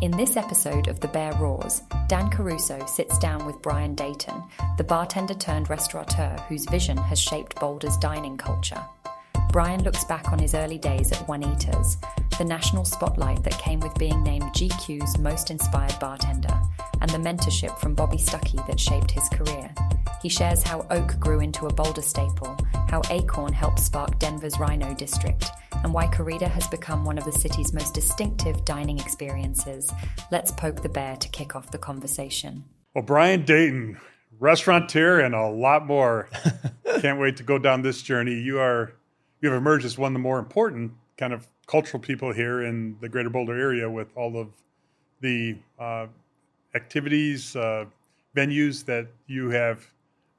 In this episode of The Bear Roars, Dan Caruso sits down with Bryan Dayton, the bartender turned restaurateur whose vision has shaped Boulder's dining culture. Bryan looks back on his early days at Juanita's, the national spotlight that came with being named GQ's most inspired bartender, and the mentorship from Bobby Stuckey that shaped his career. He shares how oak grew into a Boulder staple, how Acorn helped spark Denver's RiNo district, and why Corrida has become one of the city's most distinctive dining experiences. Let's poke the bear to kick off the conversation. Well, Bryan Dayton, restaurateur and a lot more. Can't wait to go down this journey. You have emerged as one of the more important kind of cultural people here in the greater Boulder area with all of the activities, venues that you have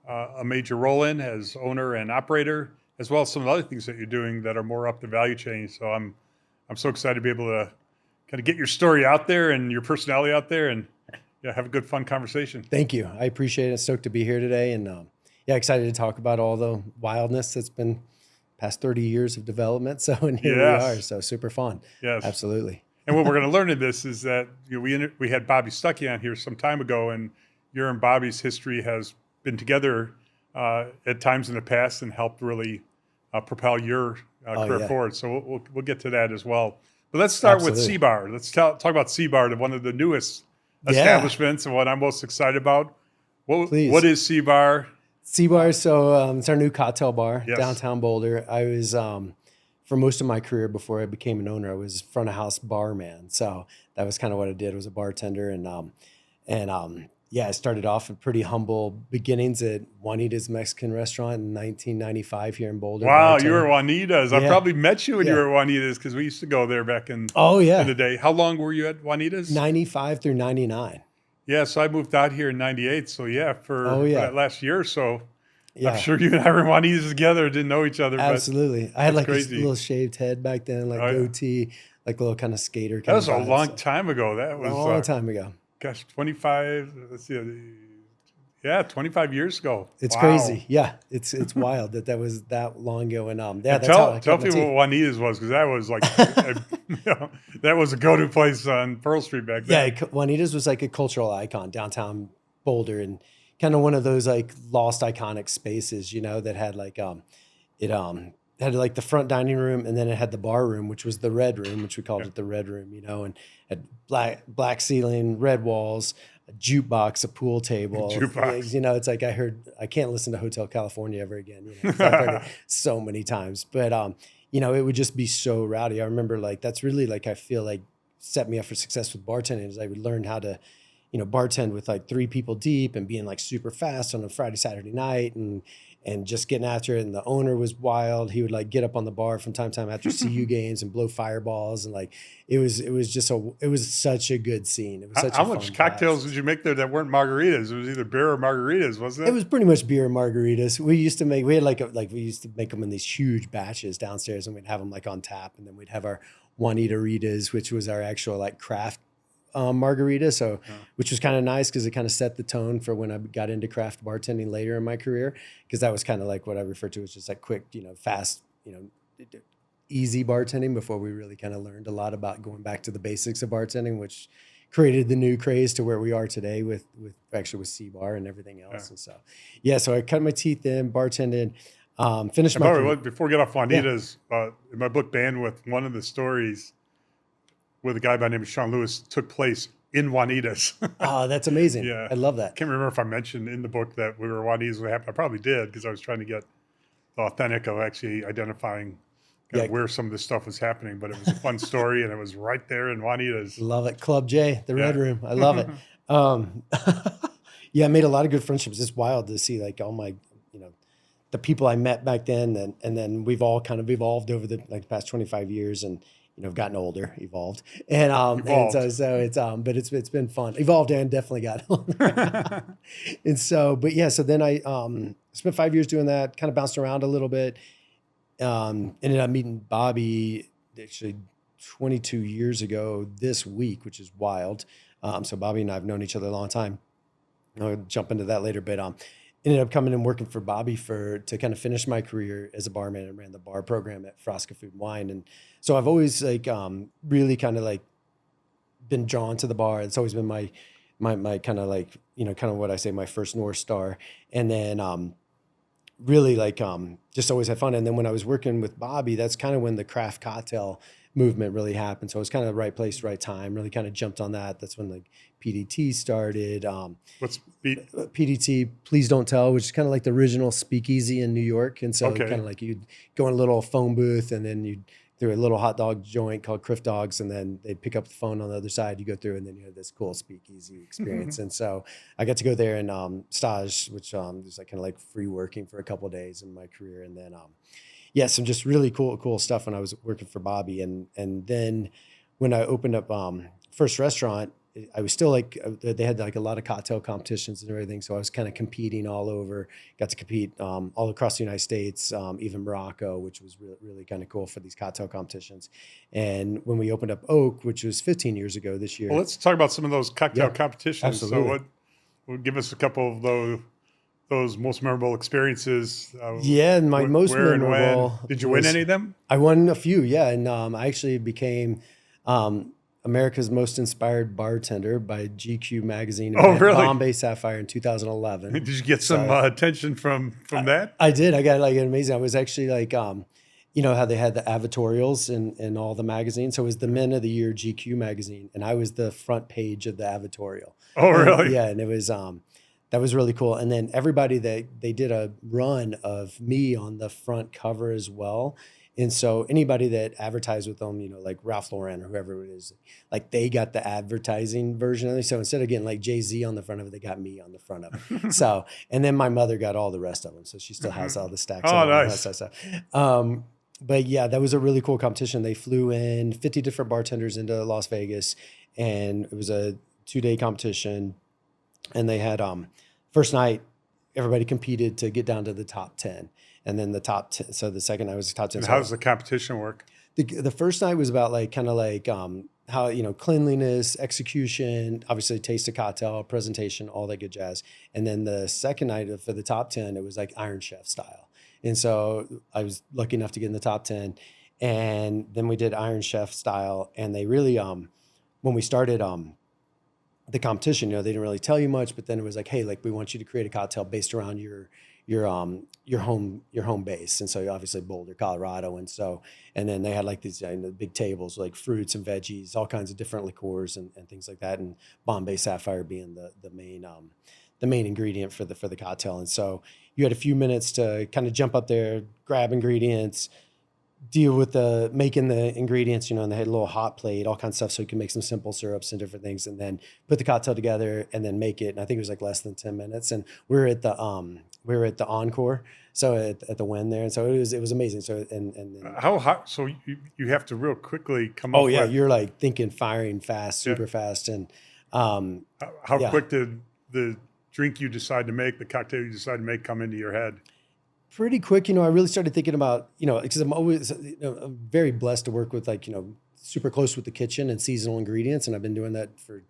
a major role in as owner and operator, as well as some of the other things that you're doing that are more up the value chain. So I'm so excited to be able to kind of get your story out there and your personality out there and have a good, fun conversation. Thank you. I appreciate it. Stoked to be here today. And excited to talk about all the wildness that's been past 30 years of development. So, and here we are. So super fun. Yes. Absolutely. And what we're going to learn in this is that we had Bobby Stuckey on here some time ago, and your and Bobby's history has been together at times in the past and helped really propel your career forward. So we'll get to that as well. But let's start with C-Bar. Let's talk about C-Bar, one of the newest establishments and what I'm most excited about. What is C-Bar? C-Bar, so it's our new cocktail bar, downtown Boulder. I was, for most of my career before I became an owner, I was front of house barman. So that was kind of what I did, was a bartender. I started off with pretty humble beginnings at Juanita's Mexican restaurant in 1995 here in Boulder. Wow, you were at Juanita's. I probably met you when you were at Juanita's because we used to go there back in the day. How long were you at Juanita's? 95 through 99. Yeah, so I moved out here in 98. So for that last year or so, I'm sure you and I were in Juanita's together, didn't know each other. Absolutely. I had like this little shaved head back then, like goatee, like a little kind of skater. That was a long time ago. That was a long time ago. Gosh, 25, let's see. 25 years ago. It's crazy. Yeah, it's wild that was that long ago. And tell people what Juanita's was, because that was like, that was a go-to place on Pearl Street back then. Yeah, Juanita's was like a cultural icon downtown Boulder, and kind of one of those like lost iconic spaces, that had like had like the front dining room, and then it had the bar room, which was the red room, which we called it the red room, and had black ceiling, red walls, a jukebox, a pool table. It's like I can't listen to Hotel California ever again. I've heard it so many times, but it would just be so rowdy. I remember like that's really like I feel like set me up for success with bartending, is I would learn how to bartend with like 3 people deep and being like super fast on a Friday, Saturday night and just getting after it. And the owner was wild. He would like get up on the bar from time to time after CU games and blow fireballs. And like, it was such a good scene. It was such How much cocktails did you make there that weren't margaritas? It was either beer or margaritas, wasn't it? It was pretty much beer and margaritas. We used to make them in these huge batches downstairs, and we'd have them like on tap. And then we'd have our Juanita Ritas, which was our actual like craft margarita, which was kind of nice because it kind of set the tone for when I got into craft bartending later in my career, because that was kind of like what I refer to as just like quick, fast, easy bartending before we really kind of learned a lot about going back to the basics of bartending, which created the new craze to where we are today with C-Bar and everything else. And so I cut my teeth in, bartended, finished my... Before we get off Juanita's, in my book Bandwidth, one of the stories with a guy by the name of Sean Lewis took place in Juanita's. Oh, that's amazing. Yeah. I love that. I can't remember if I mentioned in the book that we were at Juanita's when it happened. I probably did, because I was trying to get the authentic of actually identifying where some of this stuff was happening. But it was a fun story, and it was right there in Juanita's. Love it. Club J, the Red Room. I love it. I made a lot of good friendships. It's wild to see like all my, the people I met back then, and then we've all kind of evolved over the past 25 years, and I've gotten older, evolved, and so it's but it's been fun. Evolved and definitely got older. So then I spent 5 years doing that. Kind of bounced around a little bit. Ended up meeting Bobby actually 22 years ago this week, which is wild. So Bobby and I have known each other a long time. I'll jump into that later, but ended up coming and working for Bobby to kind of finish my career as a barman, and ran the bar program at Frasca Food and Wine. And so I've always really kind of been drawn to the bar. It's always been my kind of like, kind of what I say, my first North Star. And then really like just always had fun. And then when I was working with Bobby, that's kind of when the craft cocktail movement really happened. So it was kind of the right place, right time, really kind of jumped on that. That's when like PDT started. What's PDT, Please Don't Tell, which is kind of like the original speakeasy in New York. And so kind of like you'd go in a little phone booth and then you'd through a little hot dog joint called Criff Dogs, and then they'd pick up the phone on the other side. You go through, and then you have this cool speakeasy experience. And so I got to go there and stage, which was like kind of like free working for a couple of days in my career. And then some just really cool stuff when I was working for Bobby. And then when I opened up first restaurant, I was still like, they had like a lot of cocktail competitions and everything. So I was kind of competing all over, got to compete all across the United States, even Morocco, which was really kind of cool for these cocktail competitions. And when we opened up Oak, which was 15 years ago this year. Well, let's talk about some of those cocktail competitions. Absolutely. So what give us a couple of those most memorable experiences. And my most memorable. Did you win any of them? I won a few, and I actually became America's Most Inspired Bartender by GQ magazine. Oh, really? Bombay Sapphire in 2011. Did you get some attention from that? I did. I got like an amazing. I was actually like, how they had the avatorials in all the magazines. So it was the Men of the Year GQ magazine, and I was the front page of the avatorial. Oh, really? And it was that was really cool. And then everybody they did a run of me on the front cover as well. And so anybody that advertised with them, like Ralph Lauren or whoever it is, like they got the advertising version of it. So instead of getting like Jay-Z on the front of it, they got me on the front of it. So, and then my mother got all the rest of them. So she still has all the stacks. Oh, nice. But yeah, that was a really cool competition. They flew in 50 different bartenders into Las Vegas, and it was a 2-day competition. And they had first night, everybody competed to get down to the top 10. And then the top 10, so the second night was the top 10. And how does the competition work? The first night was about like kind of like how, cleanliness, execution, obviously taste of cocktail, presentation, all that good jazz. And then the second night for the top 10, it was like Iron Chef style. And so I was lucky enough to get in the top 10. And then we did Iron Chef style. And they really, when we started the competition, they didn't really tell you much, but then it was like, hey, like we want you to create a cocktail based around your home base. And so obviously Boulder, Colorado. And then they had like these big tables, like fruits and veggies, all kinds of different liqueurs and things like that. And Bombay Sapphire being the main ingredient for the cocktail. And so you had a few minutes to kind of jump up there, grab ingredients, deal with making the ingredients, and they had a little hot plate, all kinds of stuff. So you can make some simple syrups and different things, and then put the cocktail together and then make it. And I think it was like less than 10 minutes. And we were at the Encore. So at the Wynn there. And so it was amazing. So, and then, how hot? So you have to real quickly come up. Oh yeah. You're like thinking, firing fast, super fast. And, how quick did the drink you decide to make, the cocktail you decide to make come into your head? Pretty quick. I really started thinking about, because I'm always I'm very blessed to work with super close with the kitchen and seasonal ingredients. And I've been doing that for,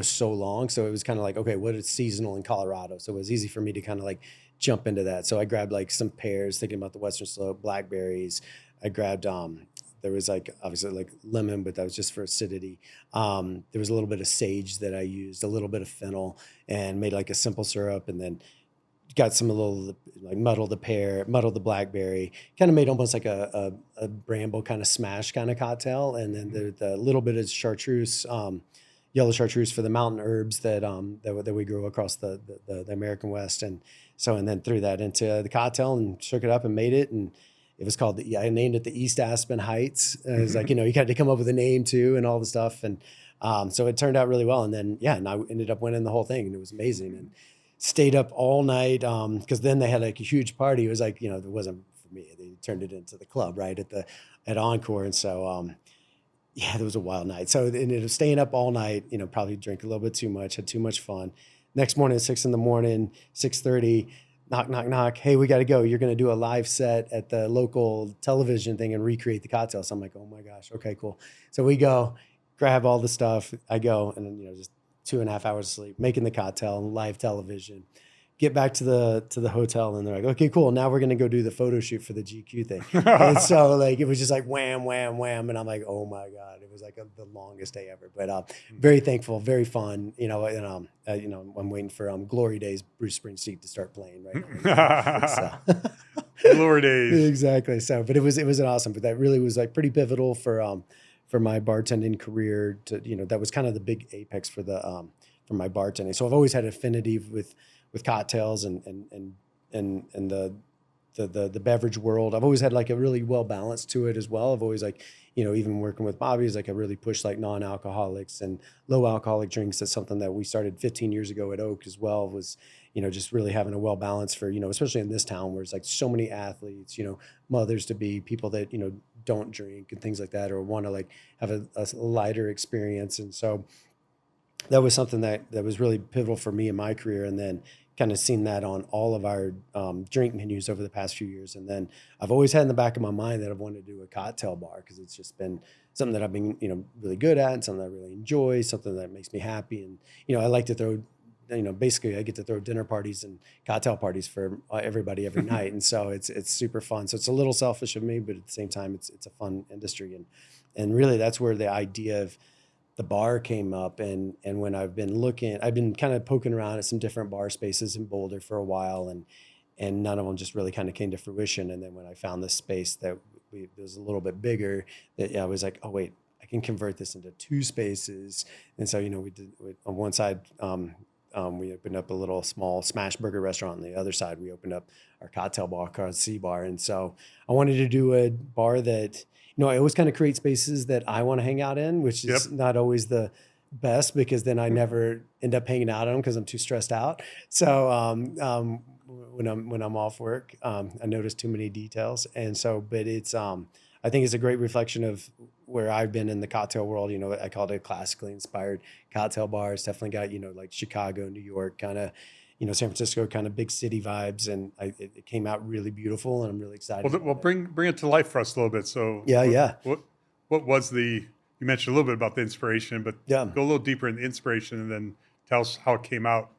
so long. So it was kind of like, okay, what is seasonal in Colorado? So it was easy for me to kind of like jump into that. So I grabbed like some pears, thinking about the Western Slope, blackberries. I grabbed, there was like, obviously like lemon, but that was just for acidity. There was a little bit of sage that I used, a little bit of fennel, and made like a simple syrup. And then got some muddled the pear, muddled the blackberry, kind of made almost like a bramble kind of smash kind of cocktail. And then the little bit of chartreuse, yellow chartreuse for the mountain herbs that we grow across the American West. And then threw that into the cocktail and shook it up and made it. And it was called, I named it the East Aspen Heights. It was like, you had to come up with a name too and all the stuff. And so it turned out really well. And then, and I ended up winning the whole thing, and it was amazing. And stayed up all night because then they had like a huge party. It was like, it wasn't for me. They turned it into the club right at Encore. And so, it was a wild night. So ended up staying up all night, probably drank a little bit too much, had too much fun. Next morning at 6 a.m, 6:30, knock, knock, knock. Hey, we got to go. You're going to do a live set at the local television thing and recreate the cocktail. So I'm like, oh my gosh. Okay, cool. So we go, grab all the stuff. I go, and then, just 2.5 hours of sleep, making the cocktail on live television. get back to the hotel, and they're like, okay, cool. Now we're going to go do the photo shoot for the GQ thing. And so like, it was just like wham, wham, wham. And I'm like, oh my God, it was like the longest day ever, but very thankful, very fun, and I'm waiting for Glory Days, Bruce Springsteen to start playing right now. Glory Days. Exactly. So, but it was an awesome, but that really was like pretty pivotal for my bartending career that was kind of the big apex for my bartending. So I've always had affinity with cocktails and the beverage world. I've always had like a really well balanced to it as well. I've always like, even working with Bobby is like I really push like non-alcoholics and low alcoholic drinks. That's something that we started 15 years ago at Oak as well, was, just really having a well balanced for, especially in this town where it's like so many athletes, mothers to be, people that, don't drink and things like that, or want to like have a lighter experience. And so that was something that was really pivotal for me in my career. And then kind of seen that on all of our drink menus over the past few years. And then I've always had in the back of my mind that I've wanted to do a cocktail bar, because it's just been something that I've been, really good at, and something I really enjoy, something that makes me happy. And, I like to throw, basically I get to throw dinner parties and cocktail parties for everybody every night. And so it's super fun. So it's a little selfish of me, but at the same time, it's a fun industry. And really that's where the idea of the bar came up. And when I've been kind of poking around at some different bar spaces in Boulder for a while, and none of them just really kind of came to fruition. And then when I found this space that was a little bit bigger, that I was like, oh wait, I can convert this into 2 spaces. And so, we did on one side, we opened up a little small smash burger restaurant. On the other side, we opened up our cocktail bar called C Bar. And so I wanted to do a bar that, I always kind of create spaces that I want to hang out in, which is not always the best, because then I never end up hanging out in them because I'm too stressed out. So when I'm off work, I notice too many details. And so, but it's I think it's a great reflection of where I've been in the cocktail world. I call it a classically inspired cocktail bar. It's definitely got, like Chicago, New York, kind of, San Francisco, kind of big city vibes. And it came out really beautiful, and I'm really excited. Well, bring it to life for us a little bit. So what was you mentioned a little bit about the inspiration, but go a little deeper in the inspiration, and then tell us how it came out.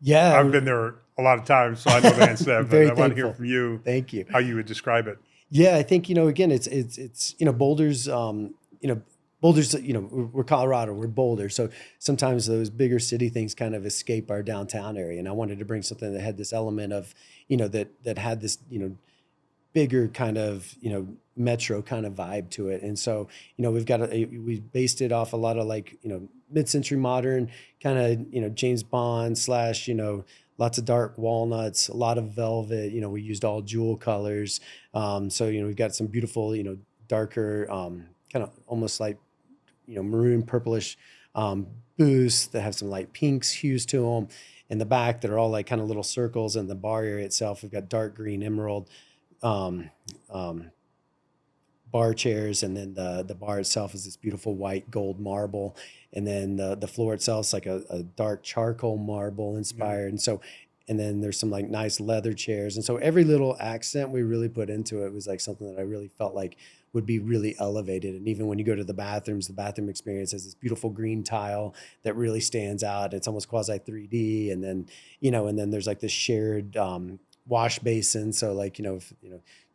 Yeah. I've been there a lot of times, so I know the answer to that, but I want to hear from you. Thank you. How you would describe it. Yeah, I think, again, it's Boulder's, Boulder's, we're Colorado, we're Boulder. So sometimes those bigger city things kind of escape our downtown area. And I wanted to bring something that had this element of, that had this, bigger kind of, metro kind of vibe to it. And so, we've got we based it off a lot of like, mid-century modern kind of, James Bond / lots of dark walnuts, a lot of velvet, we used all jewel colors. So, we've got some beautiful, darker, kind of almost like, maroon purplish booths that have some light pinks hues to them. In the back, that are all like kind of little circles. In the bar area itself, we've got dark green emerald bar chairs, and then the bar itself is this beautiful white gold marble, and then the floor itself is like a dark charcoal marble inspired. And so, and then there's some like nice leather chairs. And so every little accent we really put into it was like something that I really felt like would be really elevated. And even when you go to the bathrooms, the bathroom experience has this beautiful green tile that really stands out. It's almost quasi 3D. And then, and then there's like this shared wash basin. So like, if,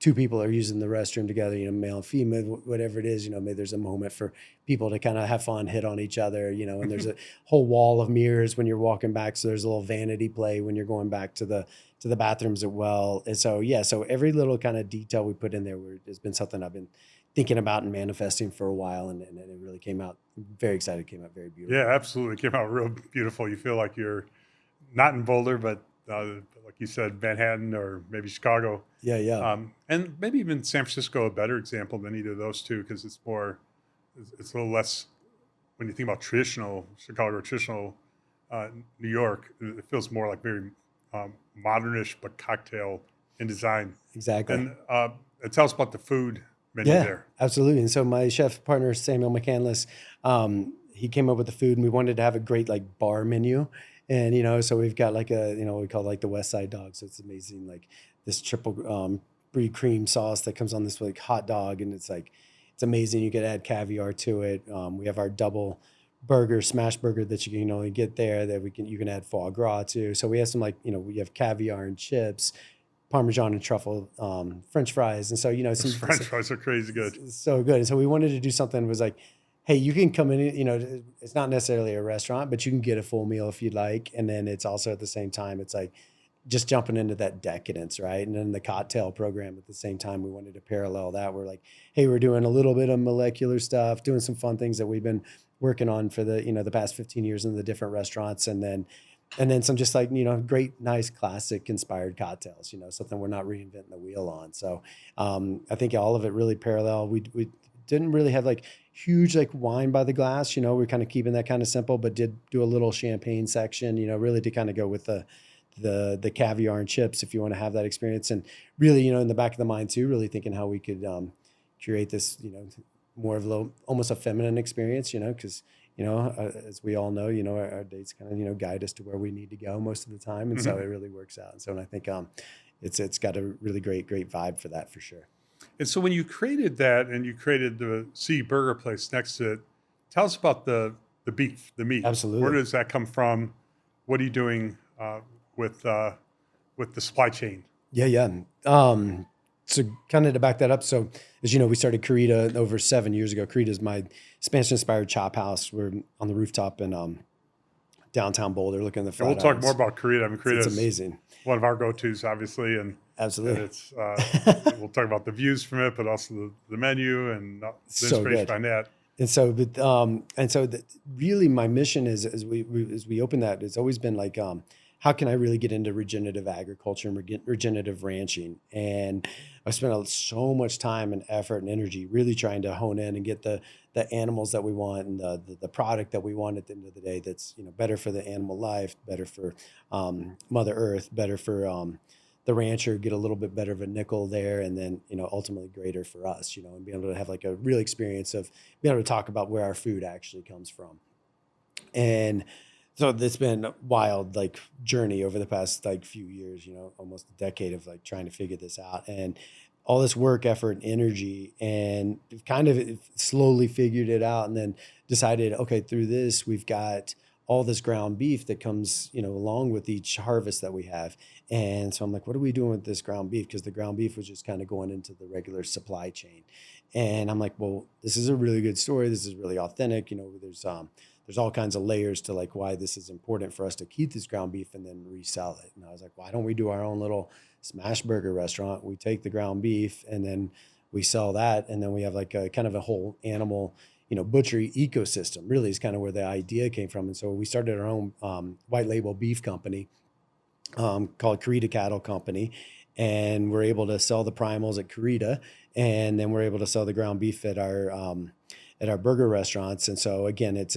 2 people are using the restroom together, male and female, whatever it is, maybe there's a moment for people to kind of have fun, hit on each other, and there's a whole wall of mirrors when you're walking back. So there's a little vanity play when you're going back to the bathrooms as well. And so, so every little kind of detail we put in there has been something I've been thinking about and manifesting for a while. And it really came out very excited, came out very beautiful. Yeah, absolutely. It came out real beautiful. You feel like you're not in Boulder, but like you said, Manhattan or maybe Chicago. Yeah. And maybe even San Francisco, a better example than either of those two, because it's a little less, when you think about traditional Chicago or traditional New York, it feels more like very modernish, but cocktail in design. Exactly. And tell us about the food menu there. Absolutely. And so my chef partner, Samuel McCandless, he came up with the food, and we wanted to have a great like bar menu. And, so we've got like we call it like the West Side dog. So it's amazing. Like this triple brie cream sauce that comes on this like hot dog. And it's amazing. You could add caviar to it. We have our double burger, smash burger that you can only get there that you can add foie gras to. So we have some we have caviar and chips, Parmesan and truffle, French fries. And so, Those French fries are crazy good. so good. And so we wanted to do something that was like, hey, you can come in, it's not necessarily a restaurant, but you can get a full meal if you'd like. And then it's also at the same time, it's like just jumping into that decadence, right? And then the cocktail program at the same time, we wanted to parallel that. We're like, hey, we're doing a little bit of molecular stuff, doing some fun things that we've been working on for the past 15 years in the different restaurants. And then some just great, nice, classic inspired cocktails, something we're not reinventing the wheel on. So I think all of it really parallel. We didn't really have huge wine by the glass, we're kind of keeping that kind of simple, but did do a little champagne section, really to kind of go with the caviar and chips if you want to have that experience. And really, in the back of the mind too, really thinking how we could curate this, more of almost a feminine experience, because as we all know, our dates kind of, guide us to where we need to go most of the time. And so it really works out. And so I think it's got a really great vibe for that for sure. And so when you created that and you created the C Burger place next to it, tell us about the beef, the meat. Absolutely. Where does that come from? What are you doing with the supply chain? Yeah. So kind of to back that up. So as you know, we started Corrida over 7 years ago. Corrida is my Spanish-inspired chophouse. We're on the rooftop in downtown Boulder, looking at the front. We'll talk more about Corrida. I mean, Corrida it's amazing. One of our go-tos, obviously, and absolutely. And it's we'll talk about the views from it, but also the menu and the inspiration behind that. And so, really, my mission is as we open that, it's always been how can I really get into regenerative agriculture and regenerative ranching? And I spent so much time and effort and energy really trying to hone in and get the animals that we want and the product that we want at the end of the day that's better for the animal life, better for Mother Earth, better for the rancher, get a little bit better of a nickel there, and then ultimately greater for us, and be able to have a real experience of being able to talk about where our food actually comes from. And so it's been a wild journey over the past few years, almost a decade of trying to figure this out, and all this work, effort, and energy, and kind of slowly figured it out, and then decided, okay, through this we've got all this ground beef that comes, along with each harvest that we have. And so I'm like, what are we doing with this ground beef? Because the ground beef was just kind of going into the regular supply chain. And I'm like, well, this is a really good story. This is really authentic. There's all kinds of layers to why this is important for us to keep this ground beef and then resell it. And I was like, why don't we do our own little smash burger restaurant? We take the ground beef and then we sell that. And then we have a kind of a whole animal butchery ecosystem really is kind of where the idea came from. And so we started our own white label beef company called Corrida Cattle Company. And we're able to sell the primals at Corrida. And then we're able to sell the ground beef at our burger restaurants. And so again, it's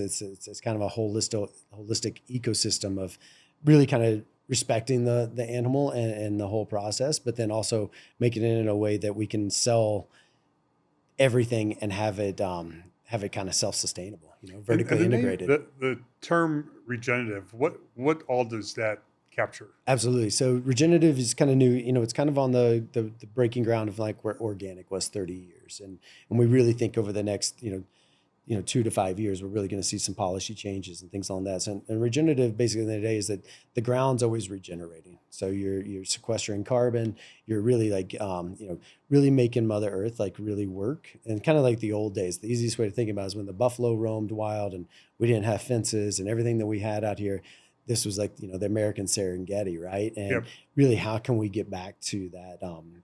kind of a holistic ecosystem of really kind of respecting the animal and the whole process, but then also making it in a way that we can sell everything and have it kind of self-sustainable, vertically integrated. The term regenerative, what all does that capture? Absolutely. So regenerative is kind of new, it's kind of on the breaking ground of where organic was 30 years. And we really think over the next, 2 to 5 years, we're really going to see some policy changes and things on that. So, and regenerative basically in the day is that the ground's always regenerating. So you're sequestering carbon. You're really really making Mother Earth really work. And kind of like the old days, the easiest way to think about it is when the buffalo roamed wild and we didn't have fences and everything that we had out here. This was the American Serengeti, right? And really, how can we get back to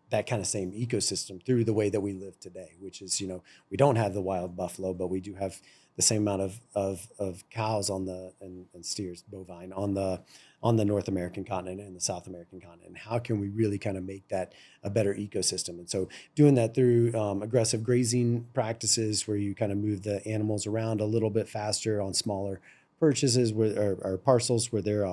that kind of same ecosystem through the way that we live today, which is, we don't have the wild buffalo, but we do have the same amount of cows and steers, bovine on the North American continent and the South American continent. And how can we really kind of make that a better ecosystem? And so doing that through aggressive grazing practices where you kind of move the animals around a little bit faster on smaller purchases or parcels where they're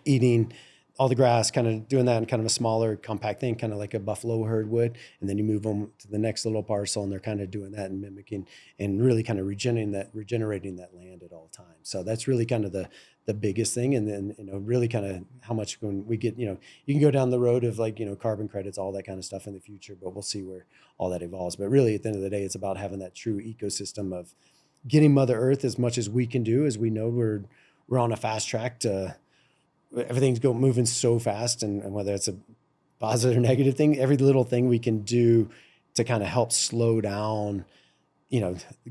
eating all the grass, kind of doing that in kind of a smaller, compact thing, kind of like a buffalo herd would. And then you move them to the next little parcel and they're kind of doing that and mimicking and really kind of regenerating that land at all times. So that's really kind of the biggest thing. And then, really kind of how much when we get, you can go down the road of carbon credits, all that kind of stuff in the future, but we'll see where all that evolves. But really at the end of the day, it's about having that true ecosystem of getting Mother Earth as much as we can do, as we know we're on a fast track to everything's moving so fast, and whether it's a positive or negative thing, every little thing we can do to kind of help slow down,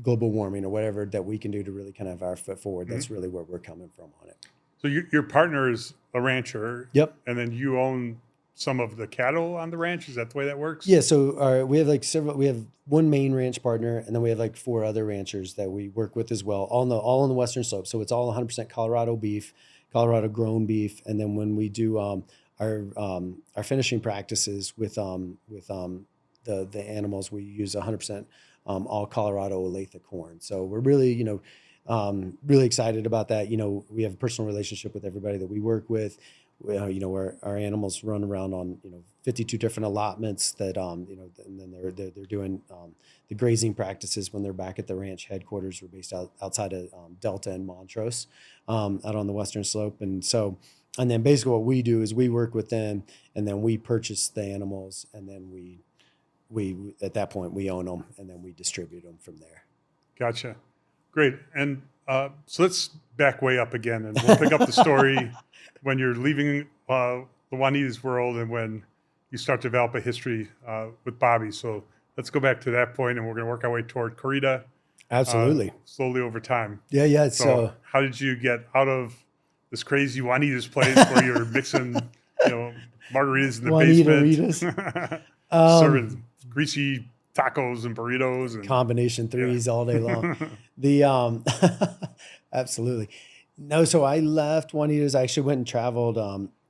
global warming or whatever that we can do to really kind of have our foot forward. That's really where we're coming from on it. So your partner is a rancher. Yep. And then you own some of the cattle on the ranch. Is that the way that works? Yeah. So we have we have one main ranch partner, and then we have like 4 other ranchers that we work with as well, all on the Western Slope. So it's all 100% Colorado beef, Colorado grown beef. And then when we do our finishing practices with the animals, we use 100% all Colorado Olathe corn. So we're really, really excited about that. We have a personal relationship with everybody that we work with. Where our animals run around on 52 different allotments that and then they're doing the grazing practices when they're back at the ranch headquarters. We're based outside of Delta and Montrose, out on the Western Slope. And then basically what we do is we work with them, and then we purchase the animals, and then we at that point we own them, and then we distribute them from there. Gotcha. Great. And so let's back way up again, and we'll pick up the story when you're leaving the Juanita's world and when you start to develop a history with Bobby. So let's go back to that point, and we're going to work our way toward Corrida. Absolutely. Slowly over time. Yeah. So how did you get out of this crazy Juanita's place where you're mixing, margaritas in the basement, serving greasy tacos and burritos and combination threes all day long? Absolutely. No, so I left Juanita's. I actually went and traveled.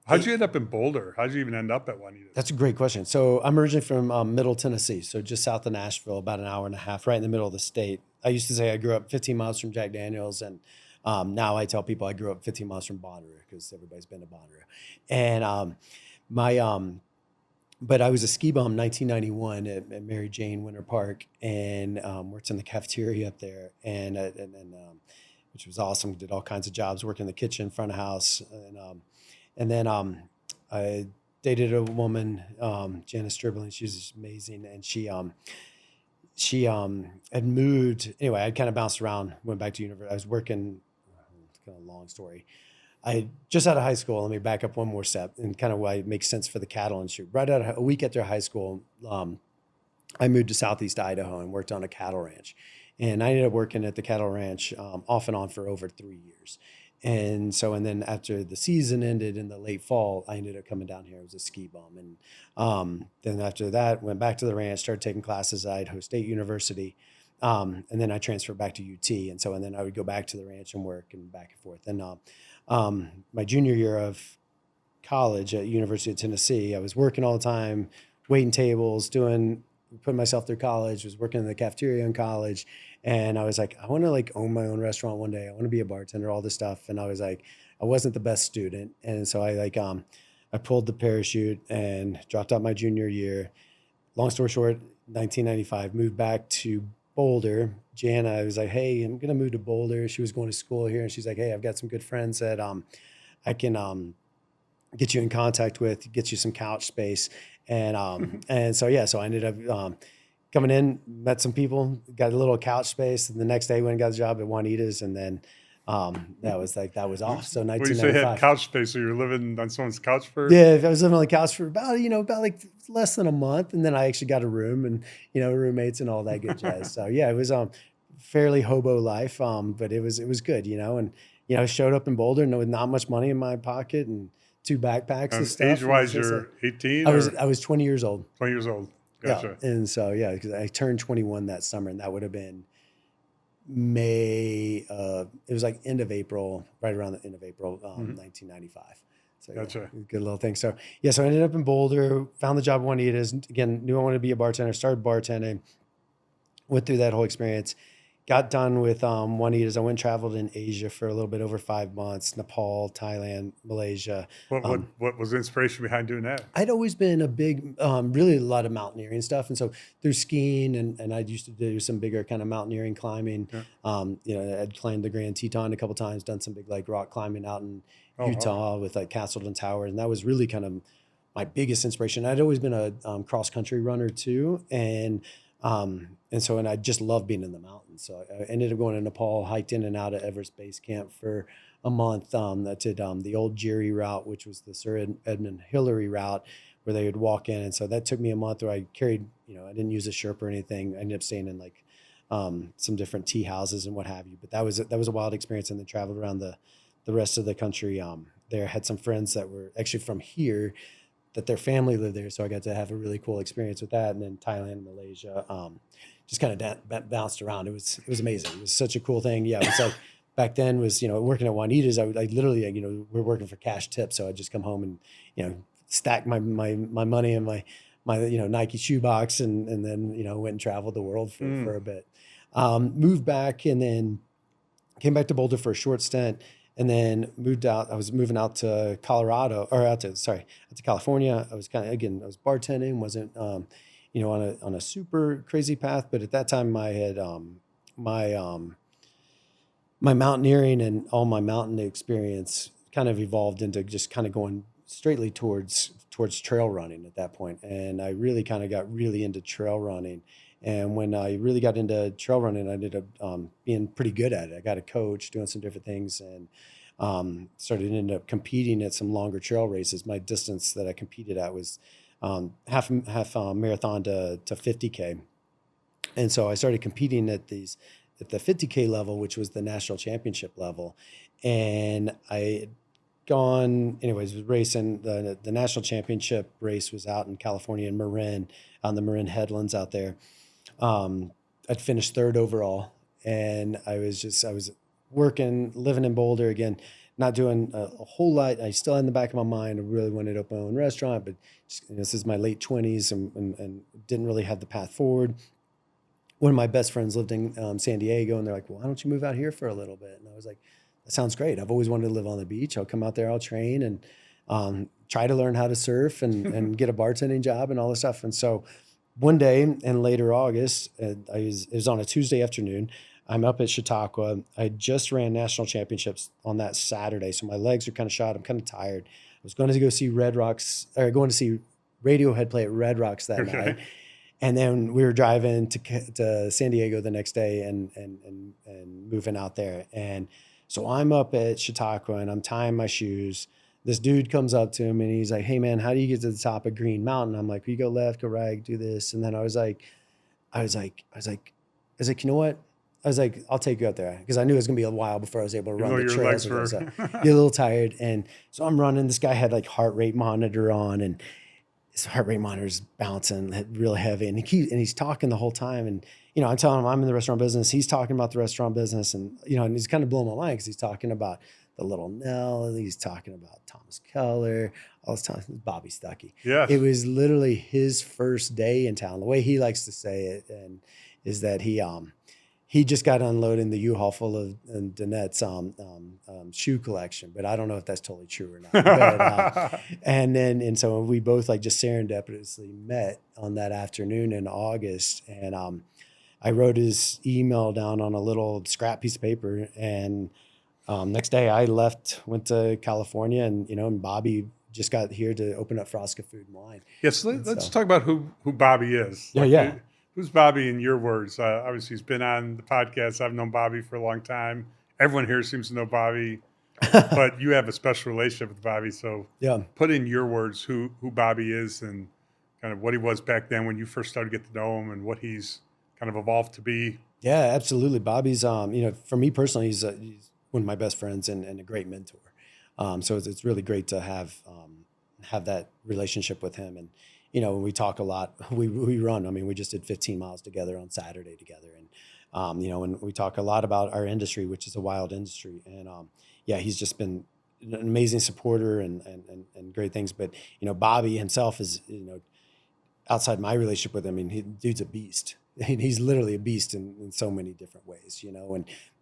How'd you end up in Boulder? How'd you even end up at Juanita's? That's a great question. So I'm originally from Middle Tennessee, so just south of Nashville, about an hour and a half, right in the middle of the state. I used to say I grew up 15 miles from Jack Daniels, and now I tell people I grew up 15 miles from Bonnaroo, because everybody's been to Bonnaroo. And but I was a ski bum in 1991 at Mary Jane Winter Park, and worked in the cafeteria up there, and which was awesome. Did all kinds of jobs, worked in the kitchen, front of house, and then I dated a woman, Janice Stribling. She was just amazing, and she had moved. Anyway, I'd kind of bounced around, went back to university. I was working. It's kind of a long story. I just out of high school. Let me back up one more step, and kind of why it makes sense for the cattle industry. Right out of a week after high school, I moved to Southeast Idaho and worked on a cattle ranch. And I ended up working at the cattle ranch off and on for over 3 years. And then after the season ended in the late fall, I ended up coming down here. I was a ski bum. And then after that, went back to the ranch, started taking classes at Idaho State University. And then I transferred back to UT. And then I would go back to the ranch and work and back and forth. And my junior year of college at University of Tennessee, I was working all the time, waiting tables, putting myself through college, was working in the cafeteria in college. And I was like, I want to own my own restaurant one day. I want to be a bartender, all this stuff. And I was like, I wasn't the best student. And so I pulled the parachute and dropped out my junior year. Long story short, 1995, moved back to Boulder. Jana, I was like, hey, I'm going to move to Boulder. She was going to school here. And she's like, hey, I've got some good friends that I can get you in contact with, get you some couch space. And so I ended up coming in, met some people, got a little couch space, and the next day went and got a job at Juanita's, and then that was off. So 1995. When you say had couch space, so you were living on someone's couch for? Yeah, I was living on the couch for about less than a month, and then I actually got a room and roommates and all that good jazz. So yeah, it was fairly hobo life, but it was good, and I showed up in Boulder with not much money in my pocket and 2 backpacks and stuff. Age-wise, you're 18? I was 20 years old. 20 years old. Gotcha. Yeah. And so, because I turned 21 that summer, and that would have been May. It was end of April, right around the end of April, 1995. So gotcha. Good little thing. So so I ended up in Boulder, found the job at Juanita's. Again, knew I wanted to be a bartender, started bartending, went through that whole experience. Got done with Juanita's. I went and traveled in Asia for a little bit over 5 months, Nepal, Thailand, Malaysia. What was the inspiration behind doing that? I'd always been a big, really a lot of mountaineering stuff. And so through skiing, and I used to do some bigger kind of mountaineering climbing. Yeah. I'd climbed the Grand Teton a couple times, done some big rock climbing out in Utah with Castleton Tower. And that was really kind of my biggest inspiration. I'd always been a cross country runner too. And And I just love being in the mountains. So I ended up going to Nepal, hiked in and out of Everest Base Camp for a month. I did the old Jiri route, which was the Sir Edmund Hillary route, where they would walk in. And so that took me a month where I carried, I didn't use a Sherpa or anything. I ended up staying in like some different tea houses and what have you. But that was a wild experience, and then traveled around the rest of the country. There had some friends that were actually from here, that their family lived there. So I got to have a really cool experience with that. And then Thailand, Malaysia, just kind of bounced around. It was amazing. It was such a cool thing. Yeah. It was like, back then was, working at Juanita's, I literally, we're working for cash tips. So I'd just come home and, stack my money in my Nike shoebox, and then, went and traveled the world for a bit. Moved back, and then came back to Boulder for a short stint, and then moved out. I was moving out to out to California. I was I was bartending, wasn't, on a super crazy path. But at that time I had, my mountaineering and all my mountain experience kind of evolved into just kind of going straightly towards trail running at that point. And I really kind of got really into trail running. And when I really got into trail running, I ended up being pretty good at it. I got a coach, doing some different things, and ended up competing at some longer trail races. My distance that I competed at was half marathon to 50K. And so I started competing at the 50K level, which was the national championship level. And I was racing. The national championship race was out in California in Marin, on the Marin headlands out there. I'd finished third overall, and I was working, living in Boulder again, not doing a whole lot. I still had in the back of my mind, I really wanted to open my own restaurant, but this is my late 20s, and didn't really have the path forward. One of my best friends lived in San Diego, and they're like, well, why don't you move out here for a little bit? And I was like, that sounds great. I've always wanted to live on the beach. I'll come out there, I'll train, and try to learn how to surf and get a bartending job and all this stuff. And so one day in later August, it was on a Tuesday afternoon. I'm up at Chautauqua. I just ran national championships on that Saturday, so my legs are kind of shot. I'm kind of tired. I was going to go see Radiohead play at Red Rocks that night. And then we were driving to San Diego the next day and moving out there. And so I'm up at Chautauqua, and I'm tying my shoes. This dude comes up to him, and he's like, hey man, how do you get to the top of Green Mountain? I'm like, you go left, go right, do this. And then I was like, you know what? I was like, I'll take you out there, because I knew it was gonna be a while before I was able to run the trails. I was get a little tired. And so I'm running. This guy had like heart rate monitor on, and his heart rate monitor's bouncing real heavy. And he's talking the whole time. And, I'm telling him I'm in the restaurant business. He's talking about the restaurant business, and, and he's kind of blowing my mind, because he's talking about the Little Nell. He's talking about Thomas Keller, all this time. Bobby Stuckey. Yes. It was literally his first day in town. The way he likes to say it is that he just got unloading the U-Haul full of Danette's shoe collection, but I don't know if that's totally true or not. But, and so we both just serendipitously met on that afternoon in August, and I wrote his email down on a little scrap piece of paper, and next day I went to California, and Bobby just got here to open up Frasca Food and Wine. Yes, let's talk about who Bobby is. Yeah. Who's Bobby in your words? Obviously, he's been on the podcast. I've known Bobby for a long time. Everyone here seems to know Bobby, but you have a special relationship with Bobby. So put in your words who Bobby is, and kind of what he was back then when you first started to get to know him, and what he's kind of evolved to be. Yeah, absolutely. Bobby's, for me personally, he's one of my best friends and a great mentor. So it's really great to have that relationship with him. And, we talk a lot, we run. I mean, we just did 15 miles together on Saturday together. And, and we talk a lot about our industry, which is a wild industry. And, he's just been an amazing supporter and great things. But, Bobby himself is, outside my relationship with him, I mean, dude's a beast. He's literally a beast in so many different ways,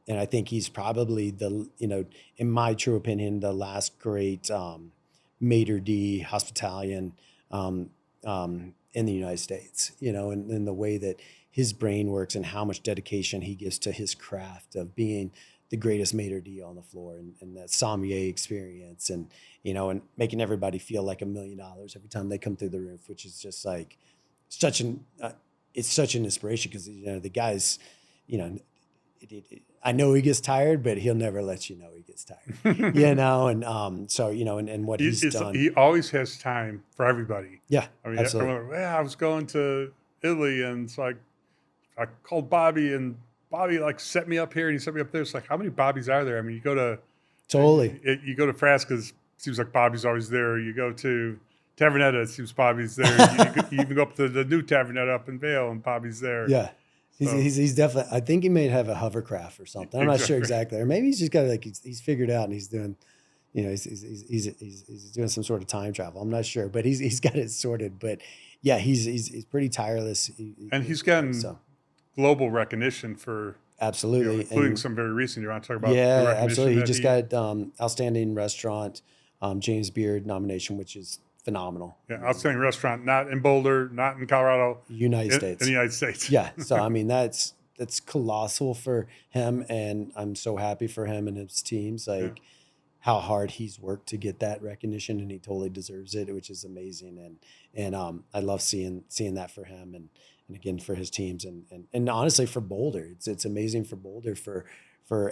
and I think he's probably in my true opinion, the last great maitre d' hospitalian in the United States, and the way that his brain works and how much dedication he gives to his craft of being the greatest maitre d' on the floor, and that sommelier experience, and and making everybody feel like $1 million every time they come through the roof, which is just like such an it's such an inspiration because, the guy's, I know he gets tired, but he'll never let you know he gets tired, and so, and what he's done. He always has time for everybody. Yeah, I mean, absolutely. I was going to Italy, and so I called Bobby, and Bobby like set me up here, and he set me up there. It's like, how many Bobbies are there? I mean, you go to Frasca's, seems like Bobby's always there. You go to Tavernetta, it seems Bobby's there. You even go up to the new Tavernetta up in Vail, and Bobby's there. Yeah. So, he's definitely, I think he may have a hovercraft or something. I'm not sure exactly. Or maybe he's just got he's figured out and he's doing, he's doing some sort of time travel. I'm not sure, but he's got it sorted. But yeah, he's pretty tireless. And he's gotten global recognition for, absolutely, including some very recent. You want to talk about? Yeah, absolutely. He just got outstanding restaurant James Beard nomination, which is phenomenal. Yeah, outstanding restaurant, not in Boulder, not in Colorado, United States. In the United States. Yeah, so I mean that's colossal for him, and I'm so happy for him and his teams. How hard he's worked to get that recognition, and he totally deserves it, which is amazing. And I love seeing that for him, and again for his teams, and honestly for Boulder, it's amazing for Boulder for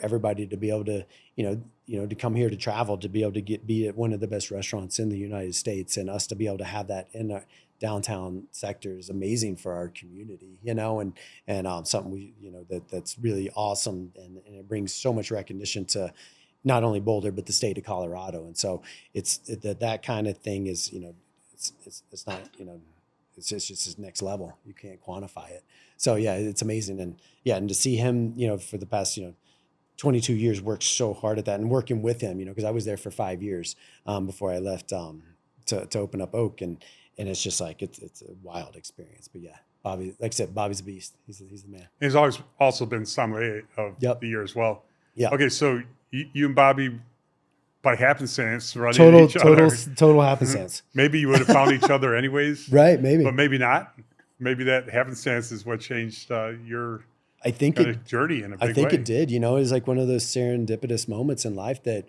everybody to be able to, to come here to travel, to be able to be at one of the best restaurants in the United States, and us to be able to have that in our downtown sector is amazing for our community, and something we, that's really awesome, and it brings so much recognition to not only Boulder but the state of Colorado. And so it's that kind of thing is, it's not, it's just this next level. You can't quantify it. So yeah, it's amazing, and to see him, for the past 22 years worked so hard at that, and working with him, because I was there for 5 years before I left to open up Oak, and it's just like it's a wild experience. But yeah, Bobby, like I said, Bobby's a beast. He's the man. He's always also been sommelier of the year as well. Yeah. Okay, so you and Bobby, by happenstance, running into each other. Total happenstance. Maybe you would have found each other anyways. Right, maybe. But maybe not. Maybe that happenstance is what changed your journey in a big way. I think it did. It was like one of those serendipitous moments in life that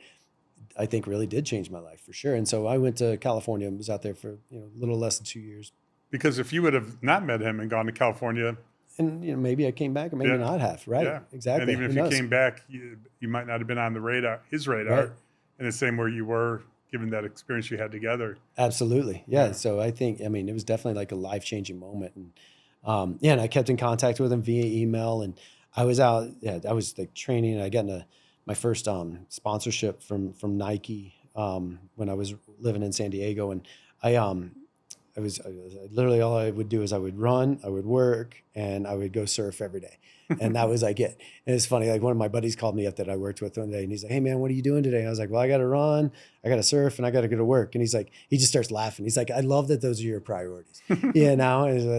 I think really did change my life for sure. And so I went to California and was out there for a little less than 2 years. Because if you would have not met him and gone to California, and maybe I came back, or maybe not have. Right? Yeah. Exactly. And even if you came back, you might not have been on his radar, in the same way you were, given that experience you had together. Absolutely. Yeah. So I think, it was definitely like a life-changing moment. And and I kept in contact with him via email, and I was out, I was like training, and I got my first sponsorship from Nike when I was living in San Diego. And I was literally, all I would do is I would run, I would work, and I would go surf every day. And that was like it. And it's funny, like one of my buddies called me up that I worked with one day, and he's like, "Hey man, what are you doing today?" I was like, "Well, I got to run, I got to surf, and I got to go to work." And he's like, he just starts laughing. He's like, "I love that those are your priorities." And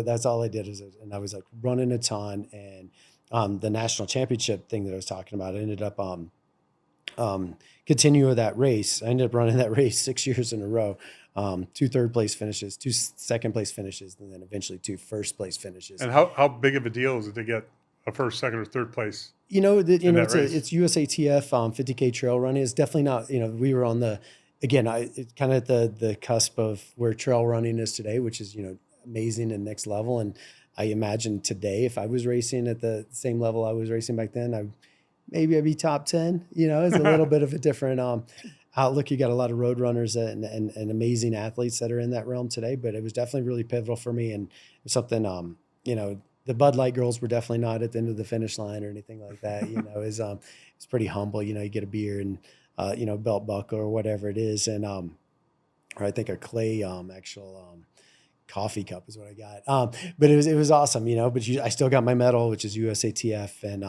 that's all I did. And I was like running a ton. And the national championship thing that I was talking about, I ended up continuing that race. I ended up running that race 6 years in a row. 2 third place finishes, 2 second place finishes, and then eventually 2 first place finishes. And how big of a deal is it to get a first, second, or third place? It's USATF 50K trail running. It's definitely not. We were on it's kind of at the cusp of where trail running is today, which is amazing and next level. And I imagine today, if I was racing at the same level I was racing back then, I'd be top 10. It's a little bit of a different outlook. You got a lot of road runners and amazing athletes that are in that realm today, but it was definitely really pivotal for me, and something, the Bud Light girls were definitely not at the end of the finish line or anything like that. It's pretty humble. You get a beer and, belt buckle or whatever it is. And, or I think a clay, actual, coffee cup is what I got. But it was awesome, but I still got my medal, which is USATF and,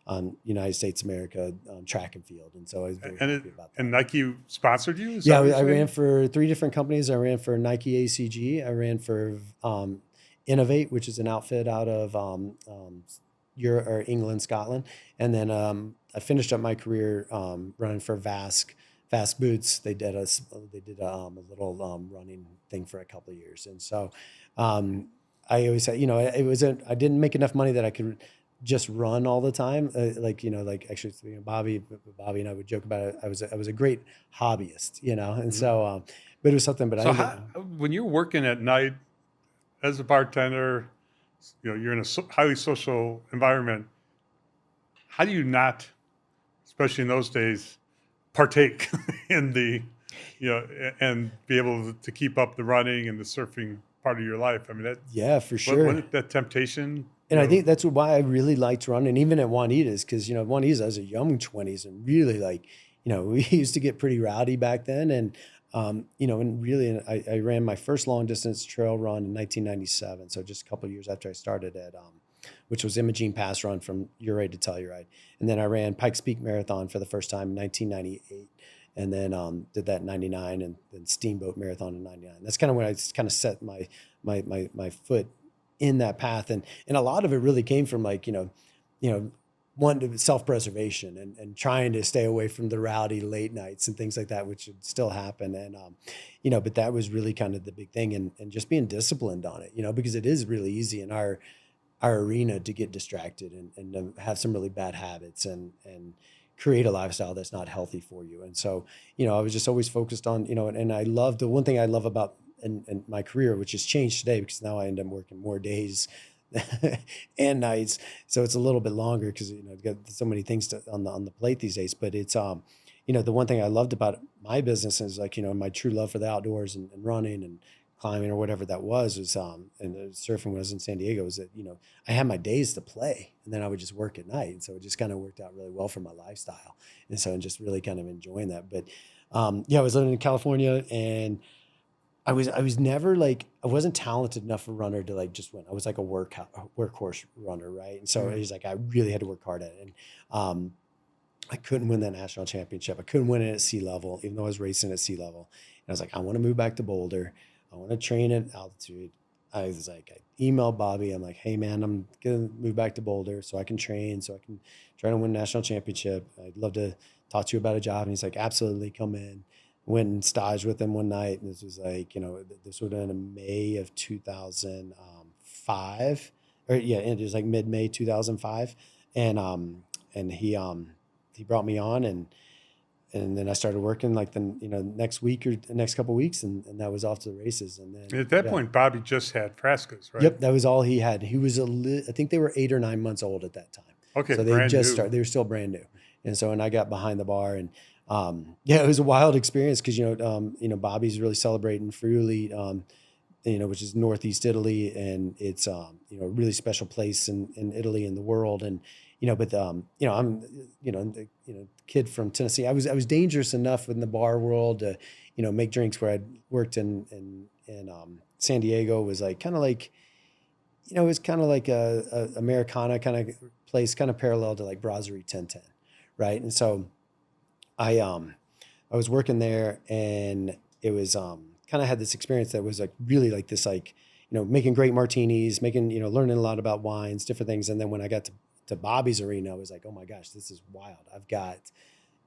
on United States America track and field. And so I was very happy about that. And Nike sponsored you? I ran for 3 different companies. I ran for Nike ACG. I ran for Innovate, which is an outfit out of England, Scotland. And then I finished up my career running for Fast Boots. They did a little running thing for a couple of years. And so I always said, I didn't make enough money that I could just run all the time. Actually, Bobby and I would joke about it. I was a great hobbyist, and so, but it was something. But when you're working at night as a bartender, you're in a highly social environment. How do you not, especially in those days, partake in the, and be able to keep up the running and the surfing part of your life? I mean, Yeah, for sure. wasn't that temptation? And I think that's why I really liked running, even at Juanita's, because, Juanita's, I was a young 20s and really we used to get pretty rowdy back then. And, and really, I ran my first long distance trail run in 1997. So just a couple of years after I started which was Imogene Pass Run from Ouray to Telluride. And then I ran Pikes Peak Marathon for the first time in 1998. And then did that in 99 and then Steamboat Marathon in 99. That's kind of when I kind of set my foot in that path. And a lot of it really came from one, self-preservation and trying to stay away from the rowdy late nights and things like that, which would still happen. And, but that was really kind of the big thing and just being disciplined on it, because it is really easy in our arena to get distracted and to have some really bad habits and create a lifestyle that's not healthy for you. And so, I was just always focused on, and I love the one thing I love about in my career, which has changed today because now I end up working more days and nights. So it's a little bit longer because, I've got so many things on the plate these days, but it's, the one thing I loved about my business is my true love for the outdoors and running and climbing or whatever that was and surfing when I was in San Diego was that, I had my days to play and then I would just work at night. And so it just kind of worked out really well for my lifestyle. And so I'm just really kind of enjoying that. But I was living in California and I was never I wasn't talented enough a runner to just win. I was like a workhorse runner. Right. And so it was I really had to work hard at it. And I couldn't win that national championship. I couldn't win it at sea level, even though I was racing at sea level. And I was I want to move back to Boulder. I want to train at altitude. I emailed Bobby. I'm hey man, I'm going to move back to Boulder so I can train, so I can try to win a national championship. I'd love to talk to you about a job. And he's absolutely, come in. Went and staged with him one night. And this was this would have been in May of 2005 or it was mid-May 2005. And he brought me on and then I started working next week or the next couple of weeks and that was off to the races. And then at that point, Bobby just had Frascas, right? Yep. That was all he had. He was I think they were 8 or 9 months old at that time. Okay. So they just started, they were still brand new. And so, and I got behind the bar and, it was a wild experience because, Bobby's really celebrating Friuli, which is Northeast Italy. And it's, a really special place in Italy and the world. And, I'm, kid from Tennessee. I was dangerous enough in the bar world to, make drinks where I'd worked in San Diego was it was kind of like a Americana kind of place, kind of parallel to Brasserie 1010. Right. And so, I was working there and it was kind of had this experience that was really this making great martinis, learning a lot about wines, different things. And then when I got to Bobby's arena, I was oh my gosh, this is wild. I've got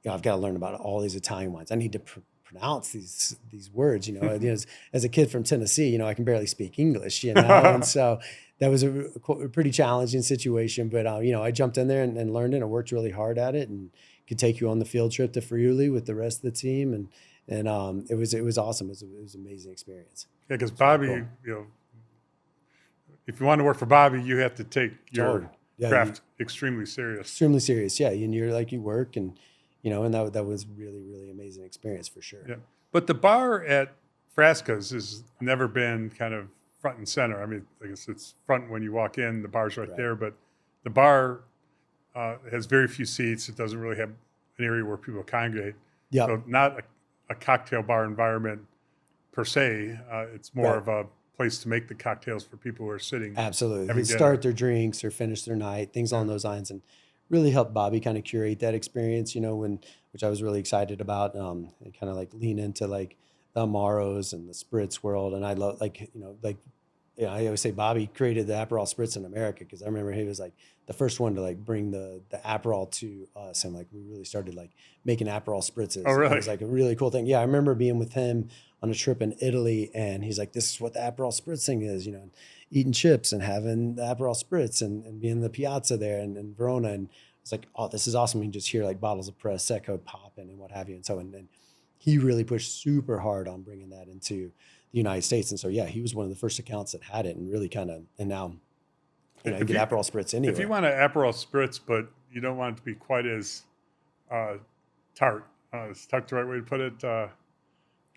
to learn about all these Italian wines. I need to pronounce these words, as a kid from Tennessee, I can barely speak English, and so that was a pretty challenging situation. But, I jumped in there and learned it and worked really hard at it and could take you on the field trip to Friuli with the rest of the team. And it was awesome. It was an amazing experience. Yeah, because Bobby, cool. If you want to work for Bobby, you have to take your craft extremely serious. Extremely serious, yeah. And you're you work and, and that was really, really amazing experience for sure. Yeah. But the bar at Frasca's has never been kind of front and center. I mean, I guess it's front when you walk in, the bar's right there, but the bar has very few seats. It doesn't really have an area where people congregate. Yeah. So not a cocktail bar environment per se. It's more of a place to make the cocktails for people who are sitting. Absolutely. They start their drinks or finish their night, things along those lines, and really helped Bobby kind of curate that experience, which I was really excited about, and kind of lean into the Amaros and the spritz world. And I love, I always say Bobby created the Aperol spritz in America because I remember he was the first one to bring the Aperol to us, and we really started making Aperol spritzes. Oh, really? It was a really cool thing. Yeah, I remember being with him on a trip in Italy, and he's this is what the Aperol spritz thing is, eating chips and having the Aperol spritz and being in the piazza there in Verona. And it's oh, this is awesome. You can just hear bottles of Prosecco popping and what have you. And so, and he really pushed super hard on bringing that into the United States. And so, yeah, he was one of the first accounts that had it and really and now You know, you If get you, Aperol spritz anywhere. if you want an Aperol spritz, but you don't want it to be quite as tart, is tart the right way to put it?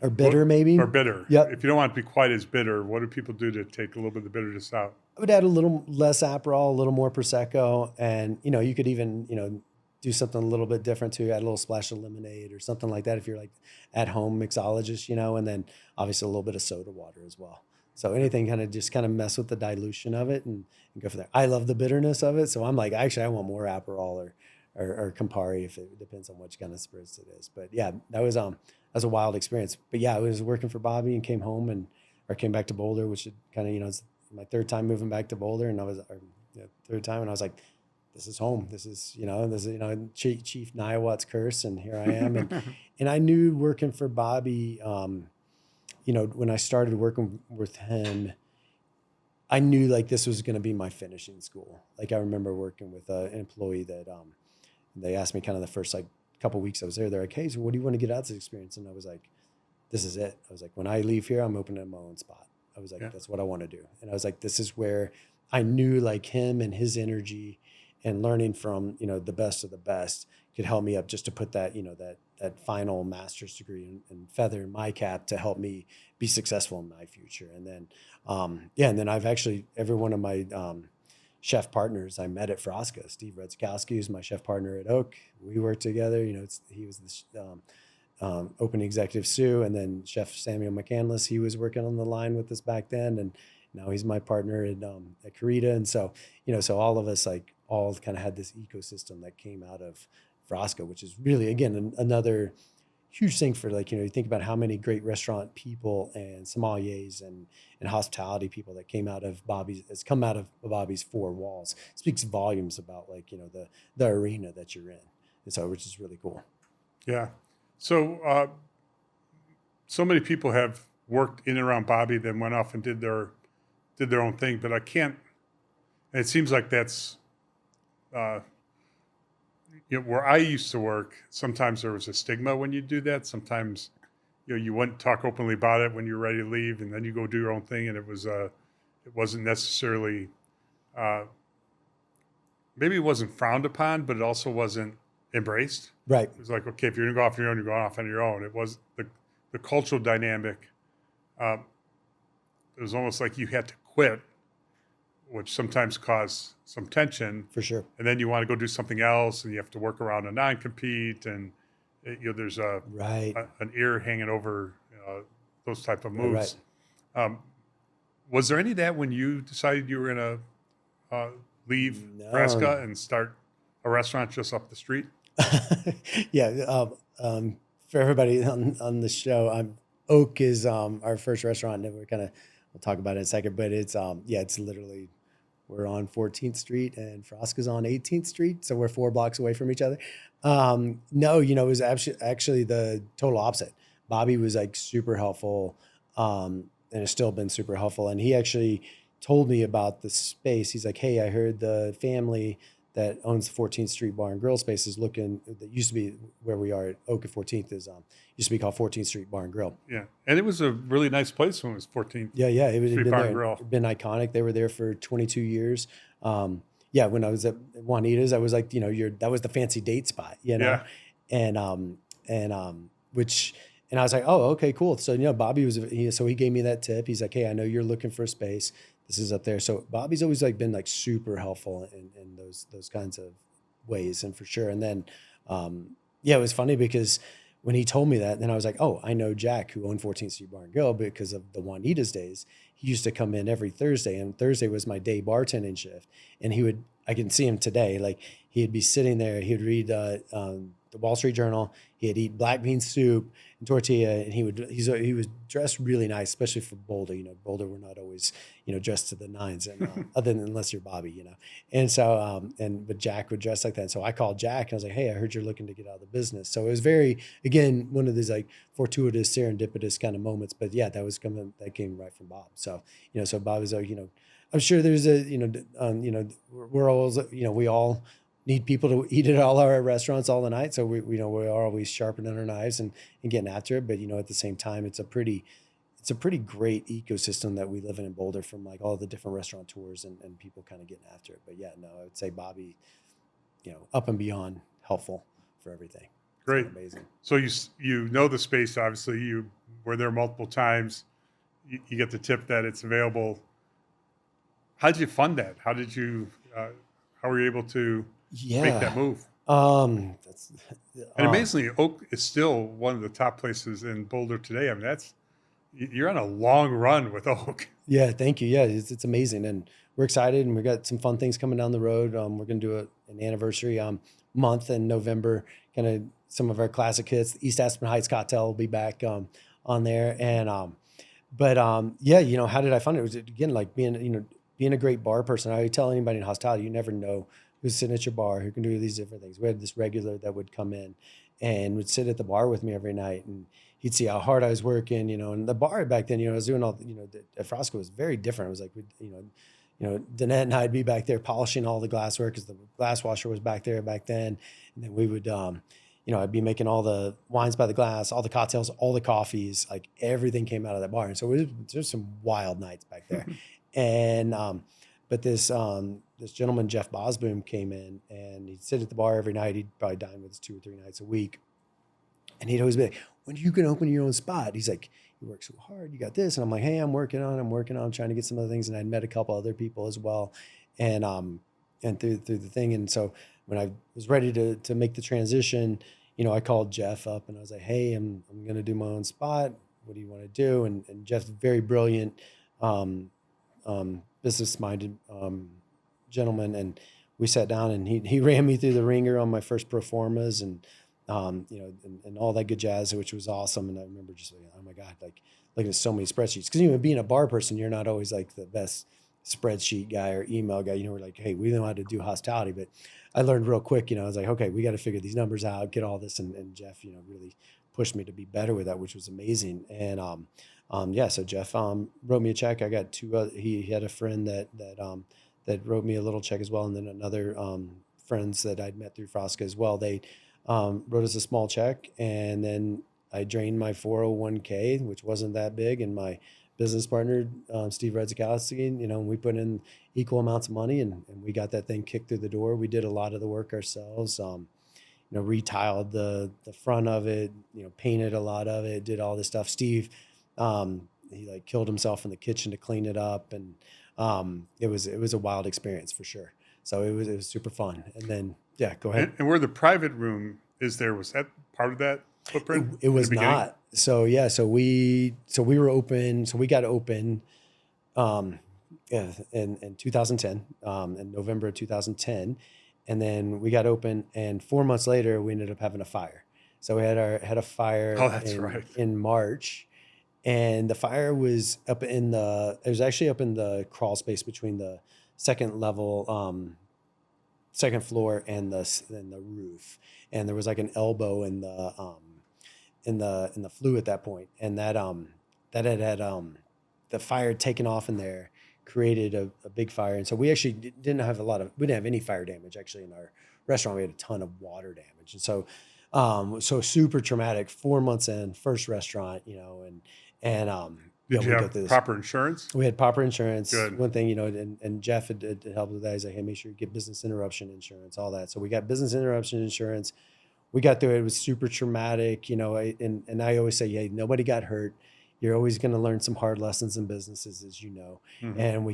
Or bitter, maybe. Or bitter. Yep. If you don't want it to be quite as bitter, what do people do to take a little bit of the bitterness out? I would add a little less Aperol, a little more Prosecco, and you know, you could even, you know, do something a little bit different too. Add a little splash of lemonade or something like that if you're like at home mixologist, you know, and then obviously a little bit of soda water as well. So anything kind of mess with the dilution of it and go from there. I love the bitterness of it, so I'm like, actually, I want more Aperol or Campari if it depends on which kind of spirits it is. But yeah, that was a wild experience. But yeah, I was working for Bobby and came home or came back to Boulder, which is kind of, you know, it's my third time moving back to Boulder, and third time, and I was like, this is home. This is, you know, Chief Niawat's curse, and here I am. And I knew working for Bobby, you know, when I started working with him, I knew like this was going to be my finishing school. Like I remember working with an employee that they asked me kind of the first like couple weeks I was there. They're like, hey, so what do you want to get out of this experience? And I was like, this is it. I was like, when I leave here, I'm opening my own spot. I was like, that's what I want to do. And I was like, this is where I knew like him and his energy and learning from, you know, the best of the best could help me up just to put that, you know, that final master's degree and feather in my cap to help me be successful in my future. And then, and then I've actually, every one of my chef partners I met at Frasca. Steve Redzkowski, who's my chef partner at Oak. We worked together. You know, he was the opening executive Sue, and then Chef Samuel McCandless. He was working on the line with us back then, and now he's my partner at Corrida. And so, you know, so all of us like all kind of had this ecosystem that came out of Frasca, which is really another huge thing for, like, you know, you think about how many great restaurant people and sommeliers and hospitality people that came out of has come out of Bobby's four walls. It speaks volumes about, like, you know, the arena that you're in. And so, which is really cool. Yeah. So, so many people have worked in and around Bobby, then went off and did their own thing, but and it seems like that's, you know, where I used to work, sometimes there was a stigma when you do that. Sometimes, you know, you wouldn't talk openly about it when you're ready to leave, and then you go do your own thing, and it wasn't necessarily, maybe it wasn't frowned upon, but it also wasn't embraced. Right. It was like, okay, if you're gonna go off on your own, you're going off on your own. It was the cultural dynamic. It was almost like you had to quit, which sometimes caused some tension. For sure. And then you want to go do something else, and you have to work around a non-compete, and you know, there's an ear hanging over those type of moves. Right. Was there any of that when you decided you were going to leave Frasca and start a restaurant just up the street? Yeah. For everybody on the show, Oak is our first restaurant, and we'll talk about it in a second, but it's it's literally, we're on 14th Street and Frasca's on 18th Street. So we're 4 blocks away from each other. No, you know, it was actually the total opposite. Bobby was like super helpful, and has still been super helpful. And he actually told me about the space. He's like, hey, I heard the family that owns the 14th Street Bar and Grill space is looking, that used to be where we are at Oak at 14th, used to be called 14th Street Bar and Grill. Yeah. And it was a really nice place when it was 14th Street Bar and Grill. It'd been iconic. They were there for 22 years. When I was at Juanita's, I was like, you know, that was the fancy date spot, you know? Yeah. And I was like, oh, okay, cool. So, you know, Bobby so he gave me that tip. He's like, hey, I know you're looking for a space. This is up there. So Bobby's always like been like super helpful in those kinds of ways, and for sure. And then, it was funny because when he told me that, then I was like, oh, I know Jack, who owned 14th Street Bar and Grill, because of the Juanita's days. He used to come in every Thursday, and Thursday was my day bartending shift. And I can see him today. Like, he'd be sitting there, he would read the Wall Street Journal. He'd eat black bean soup and tortilla, and he was dressed really nice, especially for Boulder. You know, Boulder, we're not always, you know, dressed to the nines, and unless you're Bobby, you know. And so, but Jack would dress like that. And so I called Jack, and I was like, hey, I heard you're looking to get out of the business. So it was very, again, one of these like fortuitous, serendipitous kind of moments. But yeah, that came right from Bob. So, you know, so Bob was like, you know, I'm sure there's we're always, you know, we all need people to eat at all our restaurants all the night. So we are always sharpening our knives and getting after it. But, you know, at the same time, it's a pretty it's a pretty great ecosystem that we live in Boulder, from like all the different restaurateurs and people kind of getting after it. But yeah, no, I would say Bobby, up and beyond helpful for everything. It's Great. amazing. So you know the space, obviously. You were there multiple times. You get the tip that it's available. How did you fund that? How were you able to make that move? And amazingly, Oak is still one of the top places in Boulder today. I mean, you're on a long run with Oak. Yeah, thank you. Yeah, it's amazing, and we're excited, and we got some fun things coming down the road. We're going to do an anniversary month in November. Kind of some of our classic hits. The East Aspen Heights cocktail will be back on there, and yeah, how did I fund it? It was, again, like being a great bar person. I tell anybody in hospitality, you never know who's sitting at your bar, who can do these different things. We had this regular that would come in and would sit at the bar with me every night, and he'd see how hard I was working, and the bar back then, I was doing all, at Frasca was very different. It was like, Danette and I'd be back there polishing all the glassware because the glass washer was back there back then. And then we would, I'd be making all the wines by the glass, all the cocktails, all the coffees, like everything came out of that bar. And so there's some wild nights back there. And, but this gentleman, Jeff Bosboom, came in, and he'd sit at the bar every night. He'd probably dine with us 2 or 3 nights a week. And he'd always be like, when are you going to open your own spot? He's like, you work so hard, you got this. And I'm like, hey, I'm working on trying to get some other things. And I'd met a couple other people as well. And through the thing. And so when I was ready to make the transition, I called Jeff up and I was like, hey, I'm going to do my own spot. What do you want to do? And Jeff's very brilliant, business-minded gentleman. And we sat down, and he ran me through the ringer on my first pro formas and all that good jazz, which was awesome. And I remember just like, oh my God, like looking at so many spreadsheets. Because being a bar person, you're not always like the best spreadsheet guy or email guy. We're like, hey, we know how to do hospitality. But I learned real quick, I was like, okay, we got to figure these numbers out, get all this. And Jeff, really pushed me to be better with that, which was amazing. And so Jeff wrote me a check. I got 2 he had a friend that wrote me a little check as well. And then another friends that I'd met through Frasca as well, they wrote us a small check, and then I drained my 401k, which wasn't that big, and my business partner, Steve Redzikowski, we put in equal amounts of money, and we got that thing kicked through the door. We did a lot of the work ourselves, retiled the front of it, painted a lot of it, did all this stuff. Steve, he like killed himself in the kitchen to clean it up, and it was a wild experience for sure. So it was super fun. And then, yeah, go ahead. And where the private room is there, was that part of that footprint? It was not. So yeah, so we were open. So we got open in 2010, in November of 2010. And then we got open, and 4 months later we ended up having a fire. So we had a fire in March. And the fire was it was actually up in the crawl space between the second floor and the roof. And there was like an elbow in the flue at that point. And that had the fire taken off in there, created a big fire. And so we actually didn't have any fire damage actually in our restaurant. We had a ton of water damage. And so super traumatic. 4 months in, first restaurant, did you have proper insurance? We had proper insurance. Good. One thing, and Jeff had helped with that. He's like, hey, make sure you get business interruption insurance, all that. So we got business interruption insurance. We got through it. It was super traumatic, and I always say, hey, nobody got hurt. You're always going to learn some hard lessons in businesses, as you know. Mm-hmm. And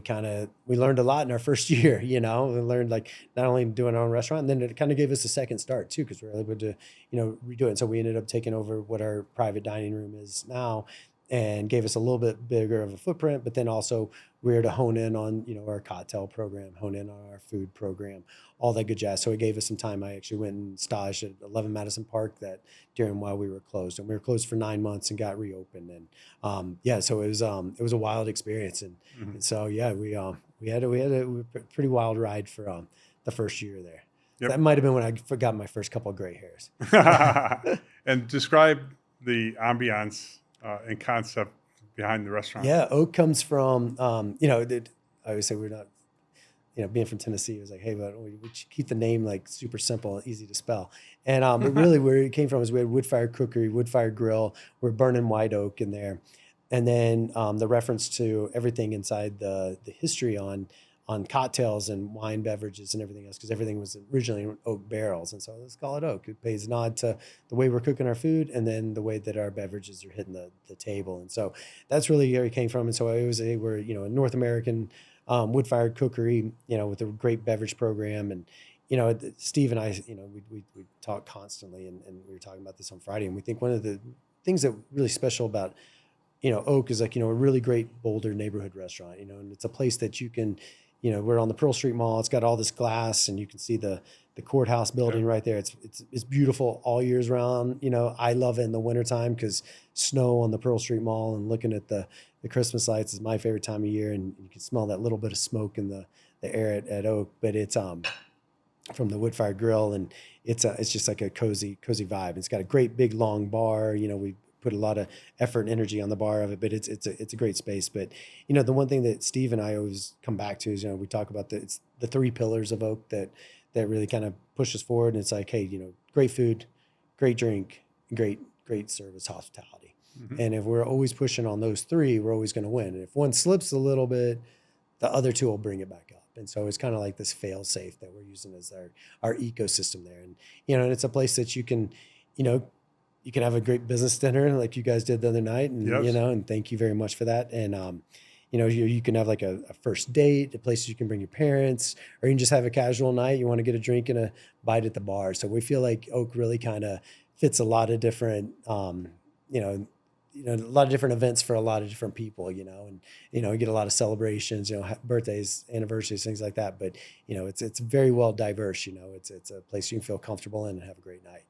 we learned a lot in our first year, we learned like not only doing our own restaurant, and then it kind of gave us a second start too, because we were able to, redo it. And so we ended up taking over what our private dining room is now, and gave us a little bit bigger of a footprint, but then also we were to hone in on, our cocktail program, hone in on our food program, all that good jazz. So it gave us some time. I actually went and staged at 11 Madison Park while we were closed, and we were closed for 9 months and got reopened. And so it was a wild experience. And, mm-hmm. and so, yeah, we had a pretty wild ride for the first year there. Yep. That might've been when I forgot my first couple of gray hairs. And describe the ambiance and concept behind the restaurant. Yeah, Oak comes from, I always say we're not, being from Tennessee, it was like, hey, but we keep the name like super simple and easy to spell. And but really where it came from is we had wood fire cookery, wood fire grill. We're burning white oak in there. and then the reference to everything inside the history on cocktails and wine beverages and everything else, because everything was originally in oak barrels. And so let's call it oak. It pays a nod to the way we're cooking our food and then the way that our beverages are hitting the table. And so that's really where it came from. And so I always say we're, a North American wood-fired cookery, with a great beverage program. And, Steve and I, we talk constantly, and we were talking about this on Friday. And we think one of the things that really special about, Oak is like, a really great Boulder neighborhood restaurant, and it's a place that you can, we're on the Pearl Street Mall. It's got all this glass, and you can see the courthouse building right there. It's beautiful all years round. I love it in the wintertime because snow on the Pearl Street Mall and looking at the Christmas lights is my favorite time of year, and you can smell that little bit of smoke in the air at Oak. But it's from the wood-fired grill, and it's just like a cozy vibe. It's got a great big long bar. We put a lot of effort and energy on the bar of it, but it's a great space. But the one thing that Steve and I always come back to is we talk about it's the three pillars of Oak that really kind of push us forward. And it's like, hey, great food, great drink, great service, hospitality. Mm-hmm. And if we're always pushing on those three, we're always going to win. And if one slips a little bit, the other two will bring it back up. And so it's kind of like this fail safe that we're using as our ecosystem there. And and it's a place that you can you can have a great business dinner like you guys did the other night, and yes. And thank you very much for that. And you can have like a first date, a place you can bring your parents, or you can just have a casual night. You want to get a drink and a bite at the bar. So we feel like Oak really kind of fits a lot of different a lot of different events for a lot of different people, and you get a lot of celebrations, birthdays, anniversaries, things like that. But it's very well diverse. It's a place you can feel comfortable in and have a great night.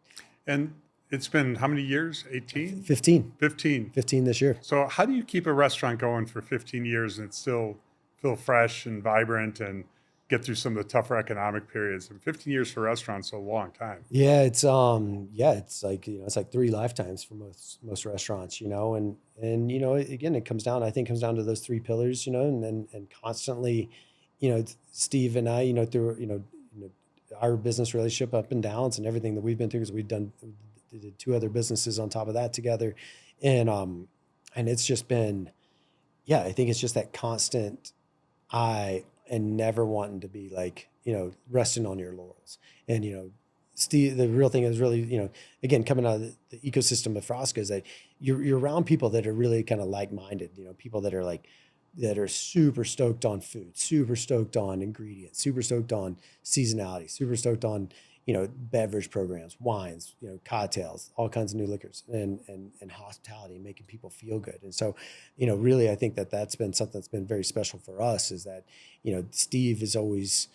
And it's been how many years? 18? 15. 15. 15 this year. So how do you keep a restaurant going for 15 years and still feel fresh and vibrant and get through some of the tougher economic periods? And 15 years for restaurants is a long time. Yeah, it's like it's like 3 lifetimes for most restaurants, and again, it comes down to those 3 pillars, and constantly, Steve and I, through our business relationship up and downs and everything that we've been through, because we've did 2 other businesses on top of that together, and it's just been, I think it's just that constant eye and never wanting to be like, resting on your laurels. And, Steve, the real thing is really, again, coming out of the ecosystem of Frasca is that you're around people that are really kind of like-minded, people that are super stoked on food, super stoked on ingredients, super stoked on seasonality, super stoked on, beverage programs, wines, cocktails, all kinds of new liquors, and hospitality, making people feel good. And so, really, I think that's been something that's been very special for us, is that, Steve is always,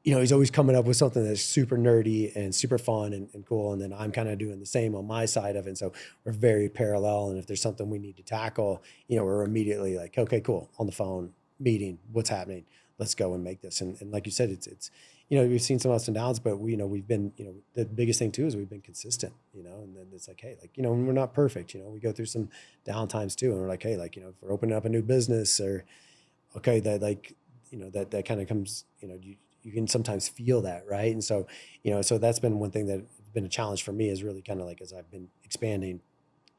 he's always coming up with something that's super nerdy and super fun and cool. And then I'm kind of doing the same on my side of it. And so we're very parallel. And if there's something we need to tackle, we're immediately like, okay, cool, on the phone, meeting, what's happening? Let's go and make this. And like you said, it's we've seen some ups and downs, but we've been, the biggest thing too is we've been consistent, and then it's like, hey, we're not perfect, we go through some down times too. And we're like, hey, if we're opening up a new business, or, okay, that that kind of comes, you can sometimes feel that. Right. And so, so that's been one thing that's been a challenge for me, is really kind of like, as I've been expanding,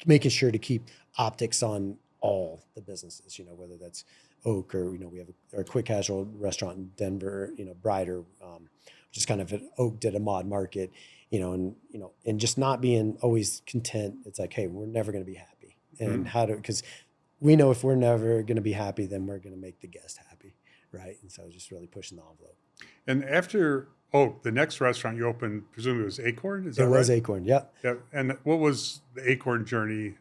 making sure to keep optics on all the businesses, whether that's Oak, or, we have our quick casual restaurant in Denver, Brighter, which is kind of an Oak did a mod market, and just not being always content. It's like, hey, we're never going to be happy. And because we know if we're never going to be happy, then we're going to make the guest happy. Right. And so just really pushing the envelope. And after Oak, the next restaurant you opened, presumably was Acorn? Is that right? It was Acorn, yeah. Yeah. And what was the Acorn journey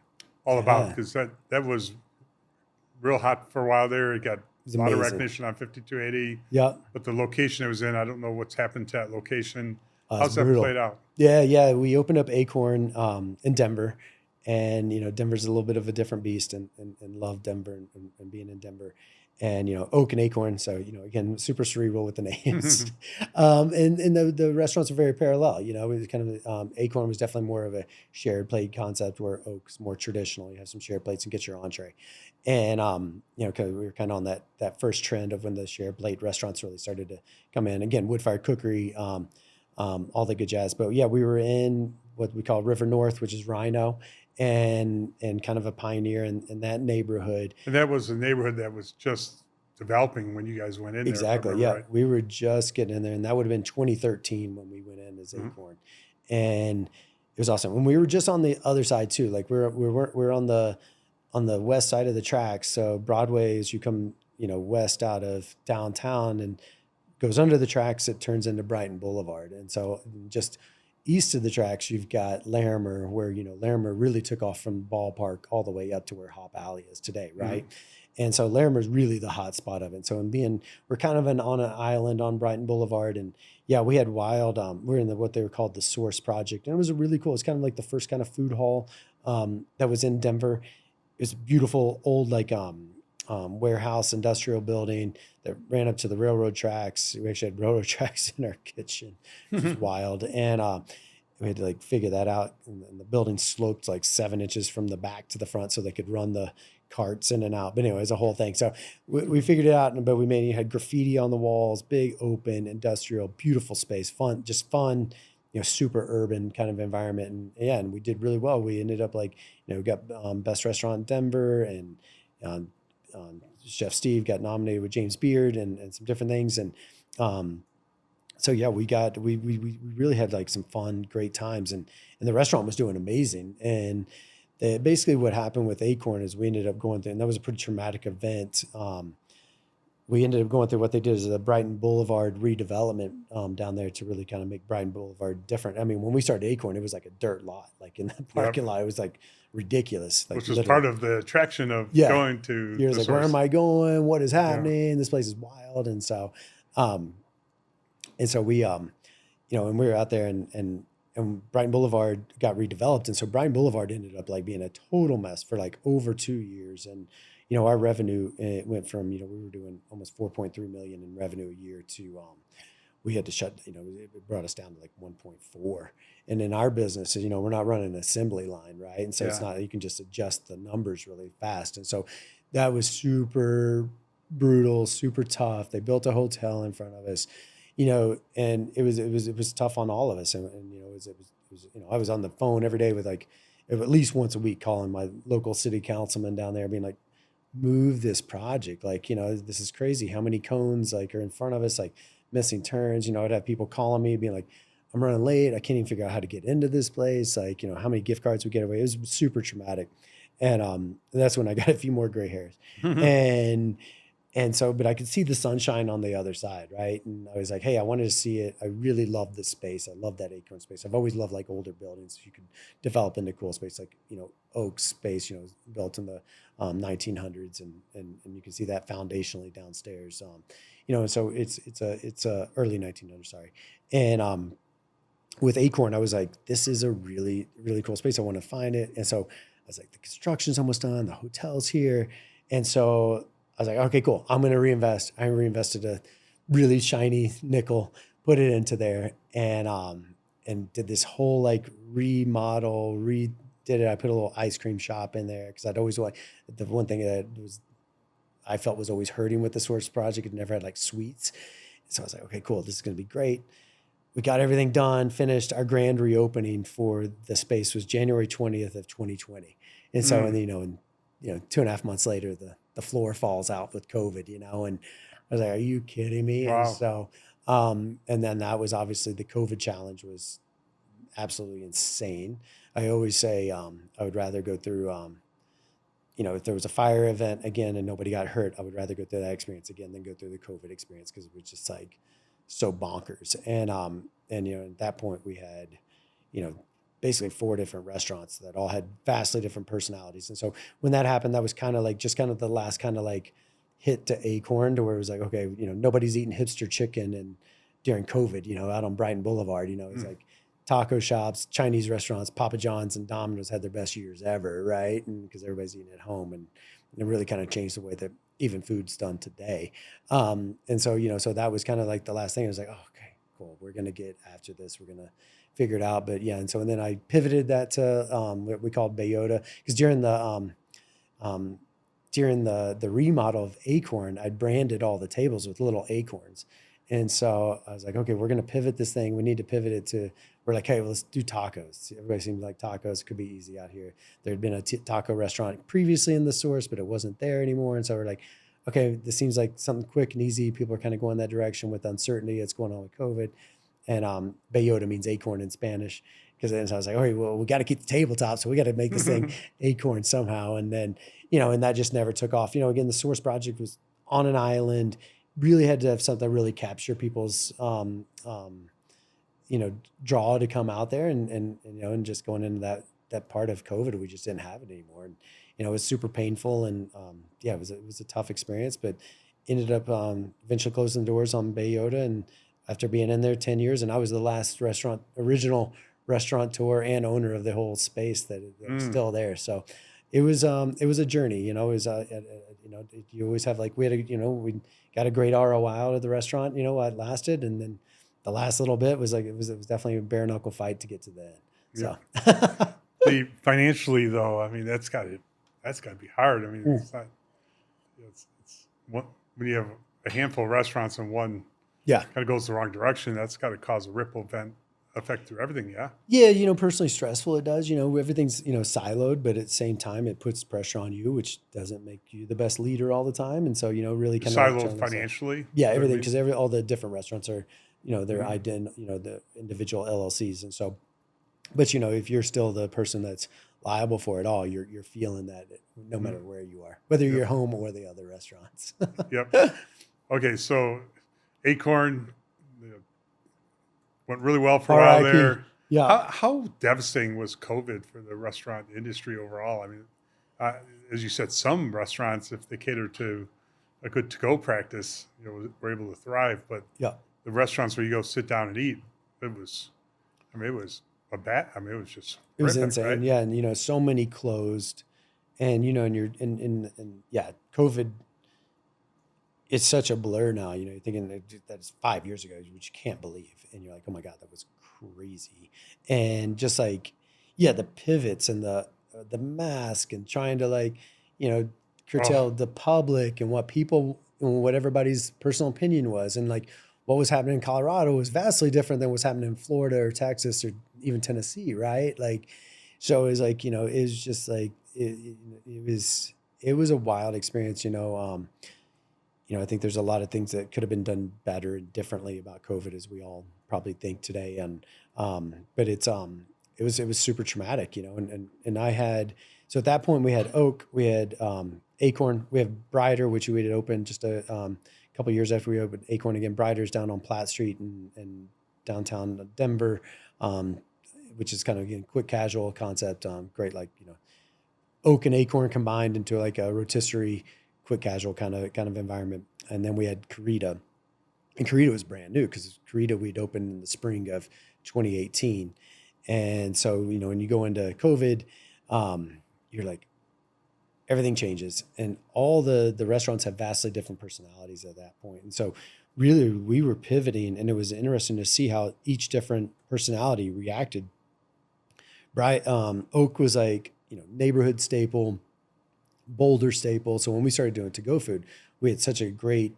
all about? Because that was real hot for a while there. It got a lot of recognition on 5280. Yeah. But the location it was in, I don't know what's happened to that location. How's that played out? Yeah. We opened up Acorn in Denver. And, Denver's a little bit of a different beast, and love Denver and being in Denver. And, Oak and Acorn. So, again, super cerebral with the names. And the restaurants are very parallel. It was kind of, Acorn was definitely more of a shared plate concept, where Oak's more traditional. You have some shared plates and get your entree. And, because we were kind of on that first trend of when the shared plate restaurants really started to come in. Again, wood-fired cookery, all the good jazz. But, yeah, we were in what we call River North, which is RiNo. and kind of a pioneer in that neighborhood. And that was a neighborhood that was just developing when you guys went in there. if I Exactly. remember Yeah. right. We were just getting in there, and that would have been 2013 when we went in as Acorn. And it was awesome. When we were just on the other side too, like we're on the west side of the tracks. So Broadway, as you come, west out of downtown and goes under the tracks, it turns into Brighton Boulevard. And so just east of the tracks, you've got Larimer, where, Larimer really took off from the ballpark all the way up to where Hop Alley is today, right? And so Larimer's really the hot spot of it. So we're kind of on an island on Brighton Boulevard. And yeah, we had wild, we're in what they were called the Source Project. And it was really cool. It's kind of like the first kind of food hall that was in Denver. It's a beautiful old warehouse industrial building that ran up to the railroad tracks. We actually had railroad tracks in our kitchen, which was wild. And we had to figure that out. And the building sloped 7 inches from the back to the front so they could run the carts in and out. But anyway, it's a whole thing. So we figured it out, but we had graffiti on the walls, big open industrial, beautiful space, fun, super urban kind of environment. And we did really well. We ended up we got best restaurant in Denver, and Chef Steve got nominated with James Beard and some different things. And so yeah, we really had some fun, great times, and the restaurant was doing amazing. And basically what happened with Acorn is we ended up going through, and that was a pretty traumatic event. We ended up going through what they did is the Brighton Boulevard redevelopment down there to really kind of make Brighton Boulevard different. I mean, when we started Acorn, it was like a dirt lot, in that parking lot. It was ridiculous. Which was part of the attraction of going to You're the like, Source. where am I going? What is happening? This place is wild. And so, we, and we were out there and Brighton Boulevard got redeveloped. And so Brighton Boulevard ended up being a total mess for over 2 years. And, our revenue, it went from, we were doing almost 4.3 million in revenue a year to, we had to shut, it brought us down to 1.4. And in our business, we're not running an assembly line, right? And so it's not, you can just adjust the numbers really fast. And so that was super brutal, super tough. They built a hotel in front of us, and it was tough on all of us. And it was I was on the phone every day with at least once a week calling my local city councilman down there being move this project. This is crazy. How many cones are in front of us, missing turns. I'd have people calling me being I'm running late. I can't even figure out how to get into this place. How many gift cards we get away. It was super traumatic. And that's when I got a few more gray hairs. And so, but I could see the sunshine on the other side, right? And I was hey, I wanted to see it. I really love this space. I love that Acorn space. I've always loved older buildings. You could develop into cool space, oak space, built in the 1900s, and you can see that foundationally downstairs. And so it's a early 1900s, sorry. And with Acorn, I was this is a really, really cool space. I want to find it. And so I was the construction's almost done. The hotel's here. And so I was okay, cool. I'm going to reinvest. I reinvested a really shiny nickel, put it into there, and did this whole remodel, redid it. I put a little ice cream shop in there because I'd always the one thing that I felt was always hurting with the Source project. It never had sweets. So I was okay, cool. This is going to be great. We got everything done, finished. Our grand reopening for the space was January 20th of 2020. And so, and 2.5 months later, the floor falls out with COVID, and I was are you kidding me? Wow. And so, and then that was obviously the COVID challenge was absolutely insane. I always say, I would rather go through, if there was a fire event again and nobody got hurt, I would rather go through that experience again than go through the COVID experience because it was just so bonkers. And at that point we had, basically 4 different restaurants that all had vastly different personalities. And so when that happened, that was kind of just kind of the last kind of hit to Acorn, to where it was okay, nobody's eating hipster chicken and during COVID, out on Brighton Boulevard, it's taco shops, Chinese restaurants, Papa John's and Domino's had their best years ever, right? And because everybody's eating at home, and it really kind of changed the way that even food's done today. And so, so that was kind of the last thing. I was okay, cool. We're going to get after this. We're going to figure it out. But yeah, and then I pivoted that to what we called Bayota, because during the remodel of Acorn, I branded all the tables with little acorns. And so I was like, okay, we're going to pivot this thing. We need to pivot it to, we're like, hey, well, let's do tacos. Everybody seemed like tacos could be easy out here. There had been a taco restaurant previously in the source, but it wasn't there anymore. And so we're like, okay, this seems like something quick and easy. People are kind of going that direction with uncertainty. It's going on with COVID. And Bellota means acorn in Spanish. So I was like, all right, well, we got to keep the tabletop. So we got to make this thing Acorn somehow. And then, and that just never took off. Again, the source project was on an island, really had to have something that really capture people's, draw to come out there and just going into that part of COVID, we just didn't have it anymore. And, it was super painful and, it was a tough experience, but ended up eventually closing the doors on Bellota. And after being in there 10 years, and I was the last original restaurateur and owner of the whole space that was still there. So it was a journey, it was, you always have we got a great ROI out of the restaurant, while it lasted. And then the last little bit was it was definitely a bare knuckle fight to get to the end. So financially though, I mean, that's gotta be hard. I mean, it's not, it's when you have a handful of restaurants and one kind of goes the wrong direction, that's got to cause a ripple effect through everything. Yeah, personally stressful. It does, everything's, siloed, but at the same time, it puts pressure on you, which doesn't make you the best leader all the time. And so, really kind of siloed financially. Yeah, everything, because all the different restaurants are, they're the individual LLCs. And so, but, if you're still the person that's liable for it all, you're feeling that no matter where you are, whether you're home or the other restaurants. Yep. Okay. So Acorn went really well for a while there. Yeah. How devastating was COVID for the restaurant industry overall? I mean, as you said, some restaurants, if they cater to a good to-go practice, were able to thrive. But the restaurants where you go sit down and eat, it was just it was horrific, insane. right? Yeah, and so many closed, and COVID. It's such a blur now. You're thinking that's 5 years ago, which you can't believe. And you're like, oh my God, that was crazy. And just the pivots and the mask and trying to curtail the public and what everybody's personal opinion was. And what was happening in Colorado was vastly different than what's happening in Florida or Texas or even Tennessee. Right. So it was it was just it was a wild experience, I think there's a lot of things that could have been done better and differently about COVID, as we all probably think today. And but it was super traumatic, and I had, so at that point we had Oak, we had Acorn, we have Brighter, which we had opened just a couple of years after we opened Acorn again. Brighter's down on Platt Street in downtown Denver, which is kind of, again, quick casual concept, great, Oak and Acorn combined into a rotisserie quick casual kind of environment. And then we had Corrida, and Corrida was brand new because Corrida we'd opened in the spring of 2018. And so, when you go into COVID, you're like, everything changes, and all the restaurants have vastly different personalities at that point. And so really we were pivoting, and it was interesting to see how each different personality reacted. Oak was neighborhood staple, Boulder staple. So when we started doing to-go food, we had such a great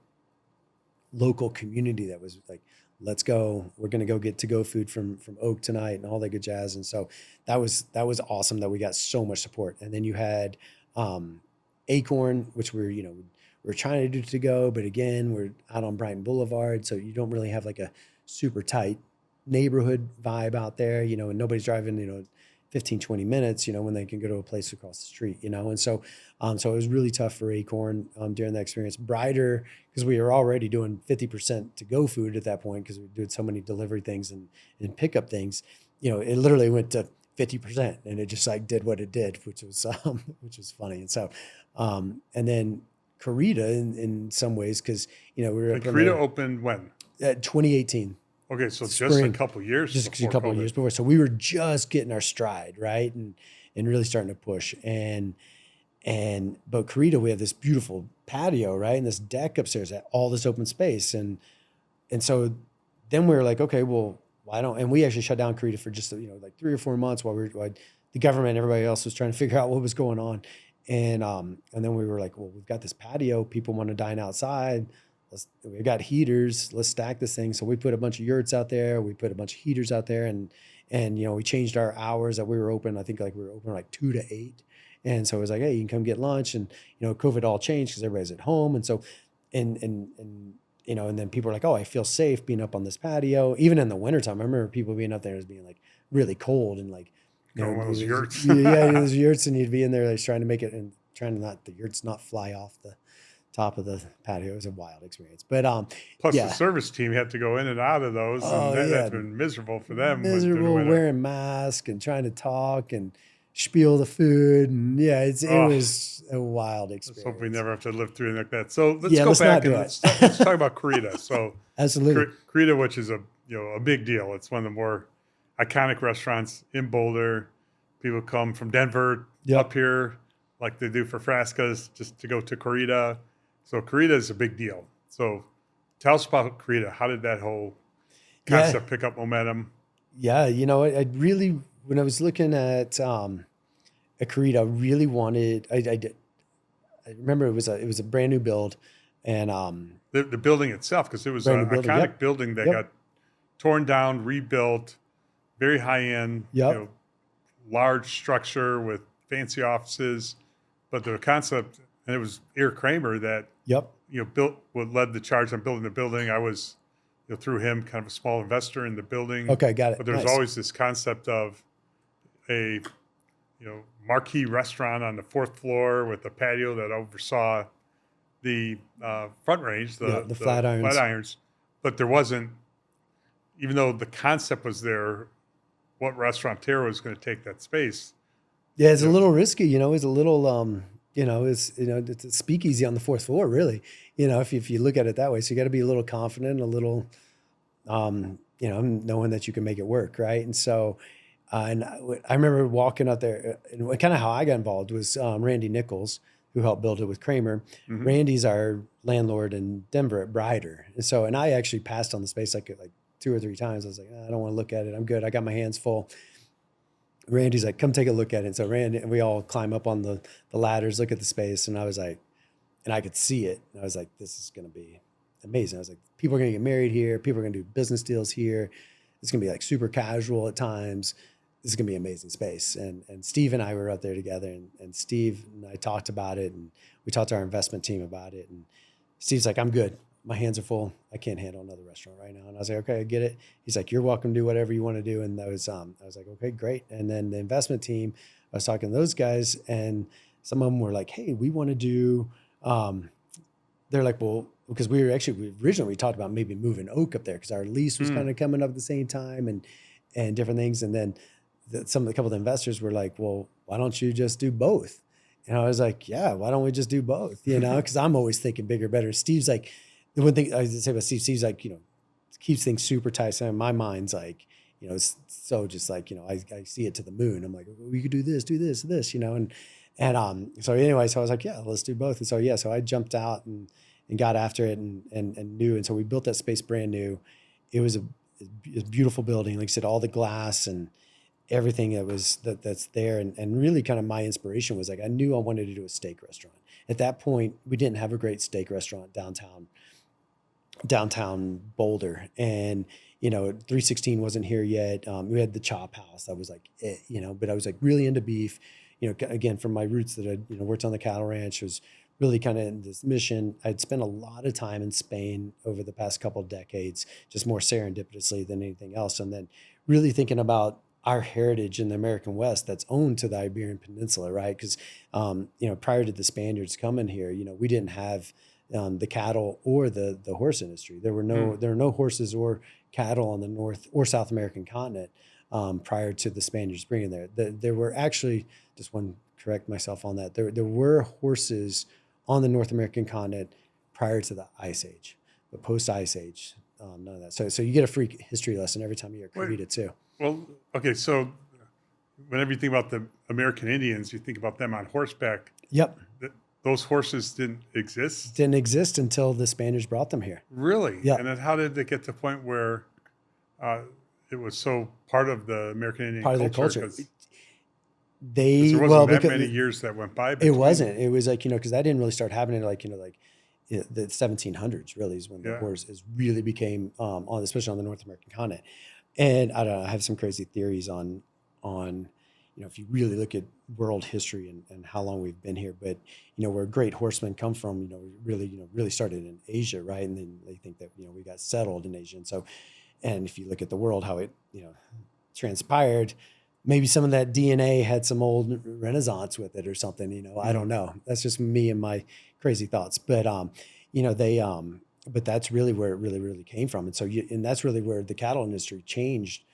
local community that was like, let's go, we're going to go get to-go food from Oak tonight and all that good jazz. And so that was awesome that we got so much support. And then you had Acorn, which we're trying to do to-go, but again, we're out on Brighton Boulevard. So you don't really have a super tight neighborhood vibe out there, and nobody's driving, 15, 20 minutes, when they can go to a place across the street, and so it was really tough for Acorn during that experience. Brighter, because we were already doing 50% to-go food at that point because we were doing so many delivery things and pickup things, it literally went to 50%, and it just did what it did, which was funny. And so, and then Corrida in some ways, because, we were. Corrida opened when? 2018. Okay, so Spring. just a couple years. Just a couple of years before. So we were just getting our stride, right, and really starting to push. But Corrida, we have this beautiful patio, right, and this deck upstairs, all this open space, and so then we were like, okay, well, why don't? And we actually shut down Corrida for just 3 or 4 months while the government and everybody else was trying to figure out what was going on, and then we were like, well, we've got this patio, people want to dine outside. we got heaters, let's stack this thing. So we put a bunch of yurts out there. We put a bunch of heaters out there, and we changed our hours that we were open. I think like we were open like 2 to 8. And so it was like, hey, you can come get lunch. And, COVID all changed because everybody's at home. And so, and then people are like, oh, I feel safe being up on this patio. Even in the wintertime, I remember people being up there as being like really cold and like, one of those yurts. those yurts, and you'd be in there like trying to make it and trying to the yurts not fly off the top of the patio. It was a wild experience. But plus the service team had to go in and out of those, and that's been miserable for them. Miserable wearing masks and trying to talk and spiel the food, and it was a wild experience. Let's hope we never have to live through anything like that. So let's go back and let's talk about Corrida. So absolutely, Corrida, which is a big deal. It's one of the more iconic restaurants in Boulder. People come from Denver up here, like they do for Frasca's, just to go to Corrida. So Corrida is a big deal. So tell us about Corrida. How did that whole concept pick up momentum? Yeah, I really, when I was looking at Corrida, I really wanted. I remember it was a brand new build, and the building itself, because it was an iconic building that got torn down, rebuilt, very high end, large structure with fancy offices, but the concept, and it was Eric Kramer that led the charge on building the building. I was through him kind of a small investor in the building. Okay, got it. But there's always this concept of a marquee restaurant on the 4th floor with a patio that oversaw the front range, the flat irons. But there wasn't, even though the concept was there, what restaurateur was going to take that space? Yeah, it's a little risky. It's a little it's a speakeasy on the 4th floor, really. If you look at it that way, so you got to be a little confident, a little, knowing that you can make it work, right? And so, and I remember walking out there, and kind of how I got involved was Randy Nichols, who helped build it with Kramer. Mm-hmm. Randy's our landlord in Denver at Brider, and so, and I actually passed on the space like 2 or 3 times. I was like, I don't want to look at it. I'm good. I got my hands full. Randy's like, come take a look at it. And so Randy, we all climb up on the ladders, look at the space. And I was like, and I could see it. And I was like, this is going to be amazing. I was like, people are going to get married here. People are going to do business deals here. It's going to be like super casual at times. This is going to be an amazing space. And Steve and I were out there together, and Steve and I talked about it, and we talked to our investment team about it. And Steve's like, I'm good. My hands are full. I can't handle another restaurant right now. And I was like, okay, I get it. He's like, you're welcome to do whatever you want to do. And that was, I was like, okay, great. And then the investment team, I was talking to those guys, and some of them were like, hey, we want to do, they're like, well, because we originally talked about maybe moving Oak up there because our lease was kind of coming up at the same time and different things. And then a couple of the investors were like, well, why don't you just do both? And I was like, yeah, why don't we just do both? Because I'm always thinking bigger, better. Steve's like, the one thing I would say about Steve's like, keeps things super tight. So in my mind's like, it's so just like, I see it to the moon. I'm like, we could do this, and so anyway, so I was like, yeah, let's do both. And so, so I jumped out and got after it and knew. And so we built that space brand new. It was a beautiful building. Like I said, all the glass and everything that's there. And really kind of my inspiration was like, I knew I wanted to do a steak restaurant. At that point, we didn't have a great steak restaurant downtown Boulder, and 316 wasn't here yet. We had the Chophouse, that was like it, but I was like really into beef, again, from my roots that I worked on the cattle ranch, was really kind of in this mission. I'd spent a lot of time in Spain over the past couple of decades, just more serendipitously than anything else, and then really thinking about our heritage in the American West that's owned to the Iberian Peninsula, right? Because prior to the Spaniards coming here, we didn't have the cattle or the horse industry. There were no horses or cattle on the North or South American continent prior to the Spaniards bringing there. There were actually, just want to correct myself on that, there were horses on the North American continent prior to the Ice Age, but post Ice Age, none of that. So you get a free history lesson every time you hear Corrida too. Well, okay, so whenever you think about the American Indians, you think about them on horseback. Yep. Those horses didn't exist? Didn't exist until the Spaniards brought them here. Really? Yeah. And then how did they get to the point where it was so part of the American Indian part culture? Of their culture. There wasn't that many years that went by. It wasn't. It was like, because that didn't really start happening like the 1700s really is when the horse is really became especially on the North American continent. And I don't know, I have some crazy theories on if you really look at world history and how long we've been here, but where great horsemen come from, really started in Asia, right? And then they think that we got settled in Asia, and so, and if you look at the world, how it transpired, maybe some of that DNA had some old Renaissance with it or something. I don't know. That's just me and my crazy thoughts, but but that's really where it really came from, and so and that's really where the cattle industry changed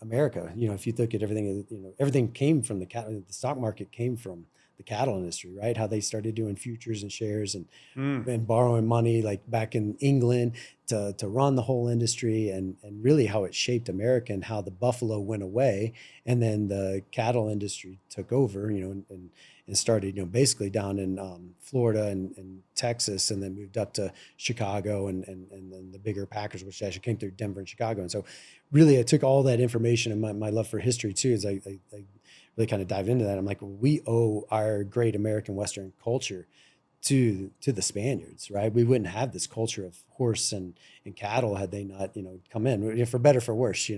America. If you look at everything, everything came from the cattle. The stock market came from the cattle industry, right? How they started doing futures and shares and borrowing money like back in England to run the whole industry, and really how it shaped America, and how the buffalo went away and then the cattle industry took over, and started, basically down in Florida and Texas, and then moved up to Chicago and then the bigger packers, which actually came through Denver and Chicago. And so really I took all that information and my love for history too, as I really kind of dive into that. I'm like, we owe our great American Western culture to the Spaniards, right? We wouldn't have this culture of horse and cattle had they not, come in, for better, for worse,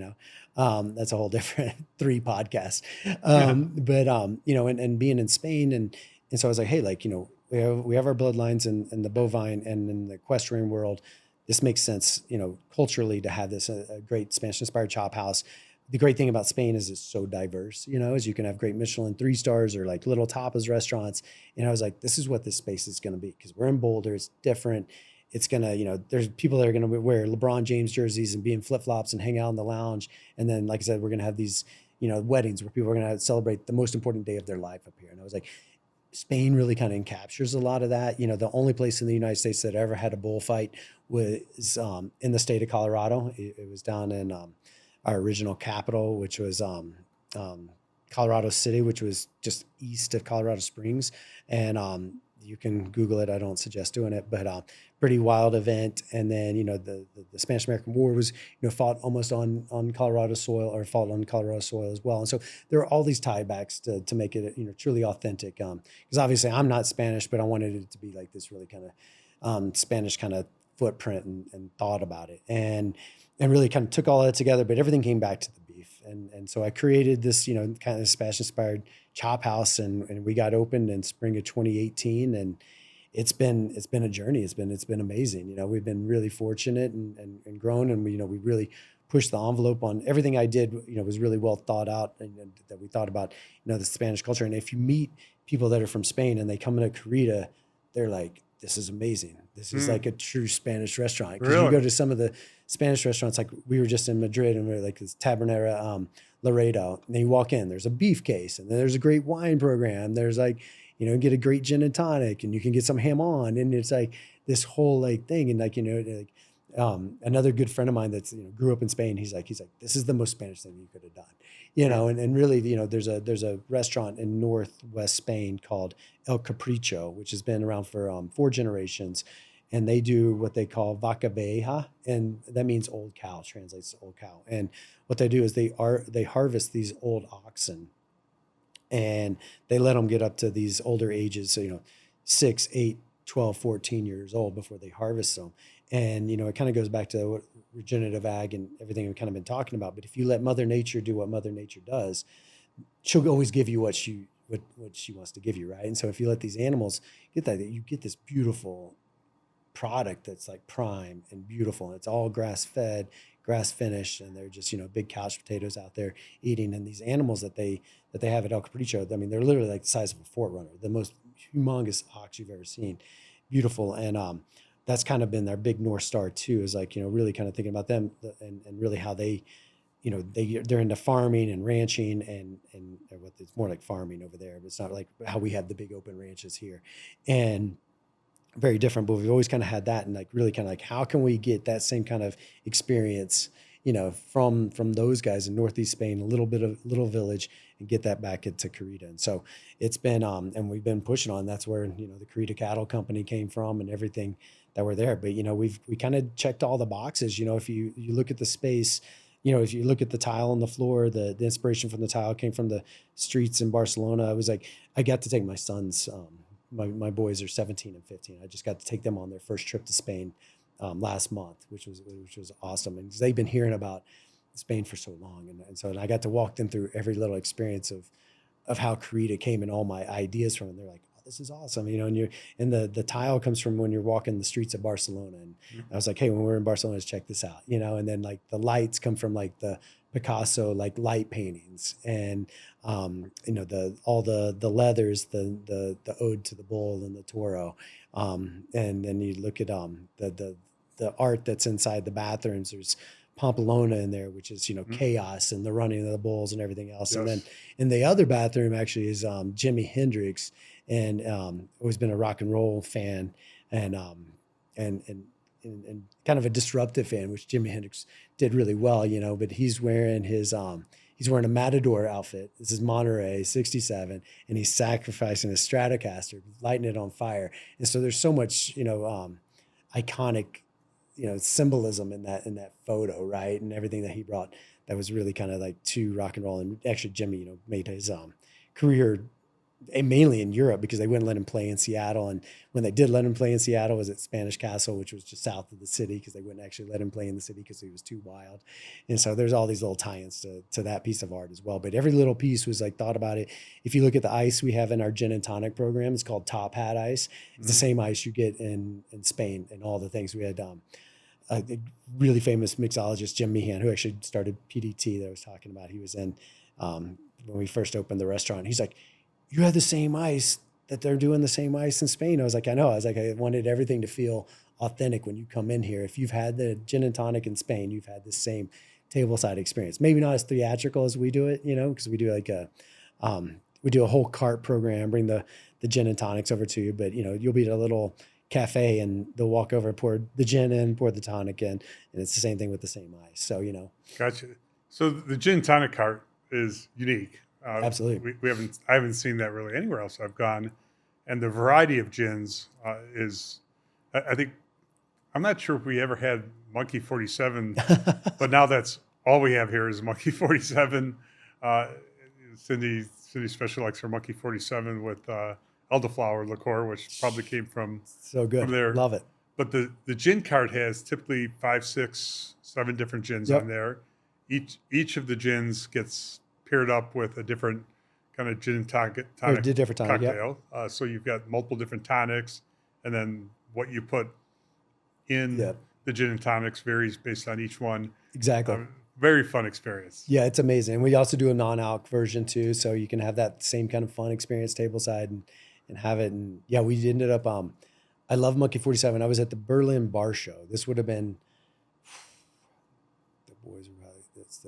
that's a whole different 3 podcasts. But, and being in Spain. And so I was like, hey, we have our bloodlines in the bovine and in the equestrian world. This makes sense, culturally, to have this, a great Spanish inspired chop house. The great thing about Spain is it's so diverse, is you can have great Michelin 3 stars or like little tapas restaurants. And I was like, this is what this space is going to be, because we're in Boulder. It's different. It's going to, there's people that are going to wear LeBron James jerseys and be in flip-flops and hang out in the lounge. And then, like I said, we're going to have these, weddings where people are going to celebrate the most important day of their life up here. And I was like, Spain really kind of encaptures a lot of that. The only place in the United States that ever had a bullfight was in the state of Colorado. It was down in our original capital, which was Colorado City, which was just east of Colorado Springs. And you can Google it. I don't suggest doing it, but pretty wild event. And then, the Spanish-American War was, fought almost on Colorado soil, or fought on Colorado soil as well. And so there are all these tiebacks to make it, truly authentic. Because obviously I'm not Spanish, but I wanted it to be like this really kind of Spanish kind of footprint and thought about it. And really kind of took all that together, but everything came back to the beef. And so I created this, kind of Spanish-inspired chop house, and we got opened in spring of 2018. And it's been a journey. It's been amazing. We've been really fortunate and grown, and we really pushed the envelope on everything I did, was really well thought out, and that we thought about, the Spanish culture. And if you meet people that are from Spain and they come into Corrida, they're like, this is amazing. This is like a true Spanish restaurant. Because you go to some of the Spanish restaurants, like we were just in Madrid, and we were like this Tabernera Laredo. And then you walk in, there's a beef case, and then there's a great wine program. There's like, get a great gin and tonic, and you can get some ham on. And it's like this whole like thing. And like, another good friend of mine that's, grew up in Spain, he's like, this is the most Spanish thing you could have done, and really, there's a restaurant in Northwest Spain called El Capricho, which has been around for 4 generations. And they do what they call vaca vieja, and that means old cow, translates to old cow. And what they do is they harvest these old oxen, and they let them get up to these older ages, so 6, 8, 12, 14 years old before they harvest them. And it kind of goes back to what regenerative ag and everything we've kind of been talking about. But if you let Mother Nature do what Mother Nature does, she'll always give you what she wants to give you, right? And so if you let these animals get that, you get this beautiful product that's like prime and beautiful, and it's all grass fed, grass finished, and they're just big couch potatoes out there eating. And these animals that they have at El Capricho, I mean, they're literally like the size of a Fort Runner, the most humongous ox you've ever seen. Beautiful. And that's kind of been their big North Star too, is like, really kind of thinking about them and really how they, they're into farming and ranching and it's more like farming over there, but it's not like how we have the big open ranches here. And very different, but we've always kind of had that, and like really kind of like, how can we get that same kind of experience, from those guys in Northeast Spain, a little village, and get that back into Corrida. And so it's been, and we've been pushing on. That's where the Corrida Cattle Company came from, and everything that were there. But we kind of checked all the boxes. If you look at the space, if you look at the tile on the floor, the inspiration from the tile came from the streets in Barcelona. I was like, I got to take my son's my boys are 17 and 15. I just got to take them on their first trip to Spain last month, which was awesome. And they've been hearing about Spain for so long, and I got to walk them through every little experience of how Corrida came and all my ideas from it. And they're like, oh, this is awesome, and the tile comes from when you're walking the streets of Barcelona. And I was like, hey, when we're in Barcelona, let's check this out, and then like the lights come from like the Picasso like light paintings, and all the leathers, the ode to the bull and the taureau, and then you look at the art that's inside the bathrooms. There's Pamplona in there, which is chaos and the running of the bulls and everything else. Yes. And then in the other bathroom actually is Jimi Hendrix, and always been a rock and roll fan, and kind of a disruptive fan, which Jimi Hendrix did really well, But he's wearing a Matador outfit. This is Monterey '67, and he's sacrificing a Stratocaster, lighting it on fire. And so there's so much iconic symbolism in that photo, right? And everything that he brought that was really kind of like to rock and roll. And actually Jimmy, made his career mainly in Europe, because they wouldn't let him play in Seattle. And when they did let him play in Seattle, it was at Spanish Castle, which was just south of the city, because they wouldn't actually let him play in the city because he was too wild. And so there's all these little tie-ins to that piece of art as well. But every little piece was like thought about it. If you look at the ice we have in our gin and tonic program, it's called Top Hat Ice. It's the same ice you get in Spain and all the things. We had a really famous mixologist, Jim Meehan, who actually started PDT that I was talking about. He was in when we first opened the restaurant. He's like, you have the same ice that they're doing the same ice in Spain. I was like, I know. I was like, I wanted everything to feel authentic when you come in here. If you've had the gin and tonic in Spain, you've had the same tableside experience. Maybe not as theatrical as we do it, because we do we do a whole cart program, bring the gin and tonics over to you. But, you'll be at a little cafe and they'll walk over and pour the gin in, pour the tonic in, and it's the same thing with the same ice. So, Gotcha. So the gin and tonic cart is unique. Absolutely. I haven't seen that really anywhere else I've gone. And the variety of gins is, I think, I'm not sure if we ever had Monkey 47, but now that's all we have here is Monkey 47. Cindy especially likes her Monkey 47 with elderflower liqueur, which probably came from so good. From there. Love it. But the gin cart has typically 5, 6, 7 different gins on there. Each of the gins gets paired up with a different kind of gin and tonic cocktail. Yep. So you've got multiple different tonics, and then what you put in the gin and tonics varies based on each one. Exactly. Very fun experience. Yeah, it's amazing. And we also do a non-alc version too, so you can have that same kind of fun experience tableside and have it. And yeah, we ended up, I love Monkey 47. I was at the Berlin Bar Show. This would have been, the boys were probably,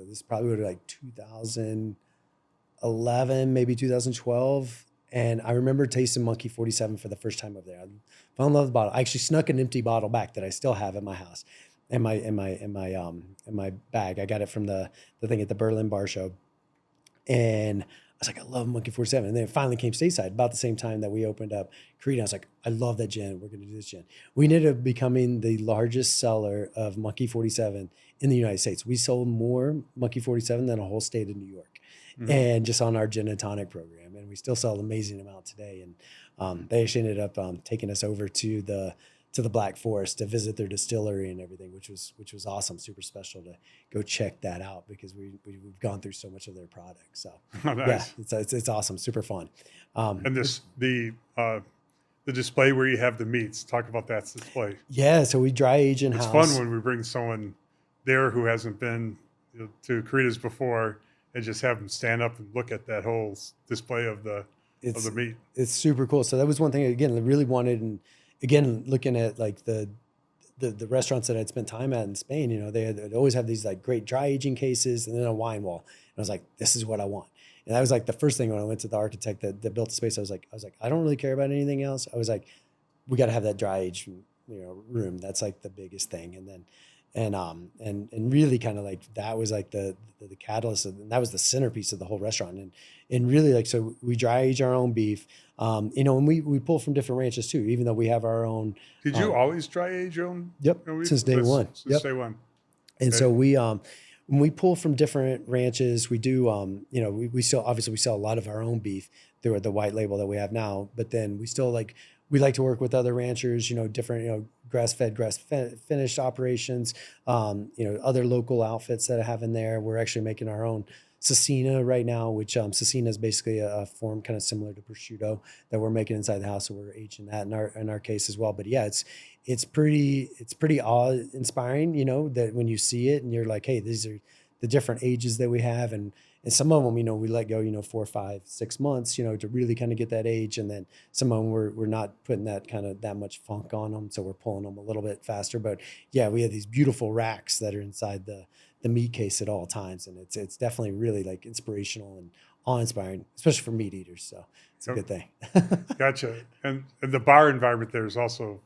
this probably would have been like 2011, maybe 2012. And I remember tasting Monkey 47 for the first time over there. I fell in love with the bottle. I actually snuck an empty bottle back that I still have at my house. In my bag. I got it from the thing at the Berlin Bar Show. And I was like, I love Monkey 47. And then it finally came stateside about the same time that we opened up Corrida. I was like, I love that gin. We're going to do this gin. We ended up becoming the largest seller of Monkey 47 in the United States. We sold more Monkey 47 than a whole state of New York. Mm-hmm. And just on our gin and tonic program. And we still sell an amazing amount today. And they actually ended up taking us over to the Black Forest to visit their distillery and everything, which was awesome, super special to go check that out because we've gone through so much of their product. So nice. Yeah, it's awesome, super fun. And the display where you have the meats, talk about that display. Yeah, so we dry age in house. It's fun when we bring someone there who hasn't been to Corrida's before and just have them stand up and look at that whole display of the meat. It's super cool. So that was one thing again, I really wanted. And again, looking at like the restaurants that I'd spent time at in Spain, they'd always have these like great dry aging cases and then a wine wall. And I was like, this is what I want. And that was like the first thing when I went to the architect that built the space. I was like, I don't really care about anything else. I was like, we got to have that dry age, room. That's like the biggest thing. And then, and really kind of like that was like the catalyst and that was the centerpiece of the whole restaurant. And really like, so we dry age our own beef, and we pull from different ranches too, even though we have our own. Did you always dry age your own? Yep. Since day one. Since day one. And so when we pull from different ranches, we do, we still, obviously we sell a lot of our own beef through the white label that we have now, but then we still we like to work with other ranchers, different, grass-fed, grass-finished operations, other local outfits that I have in there. We're actually making our own cecina right now, which cecina is basically a form kind of similar to prosciutto that we're making inside the house. So we're aging that in our case as well. But yeah, it's pretty awe-inspiring, that when you see it and you're like, hey, these are the different ages that we have, and some of them, we let go, 4, 5, 6 months, to really kind of get that age. And then some of them we're not putting that much funk on them. So we're pulling them a little bit faster. But yeah, we have these beautiful racks that are inside the meat case at all times. And it's definitely really like inspirational and awe-inspiring, especially for meat eaters. So it's a good thing. Gotcha. And the bar environment there is also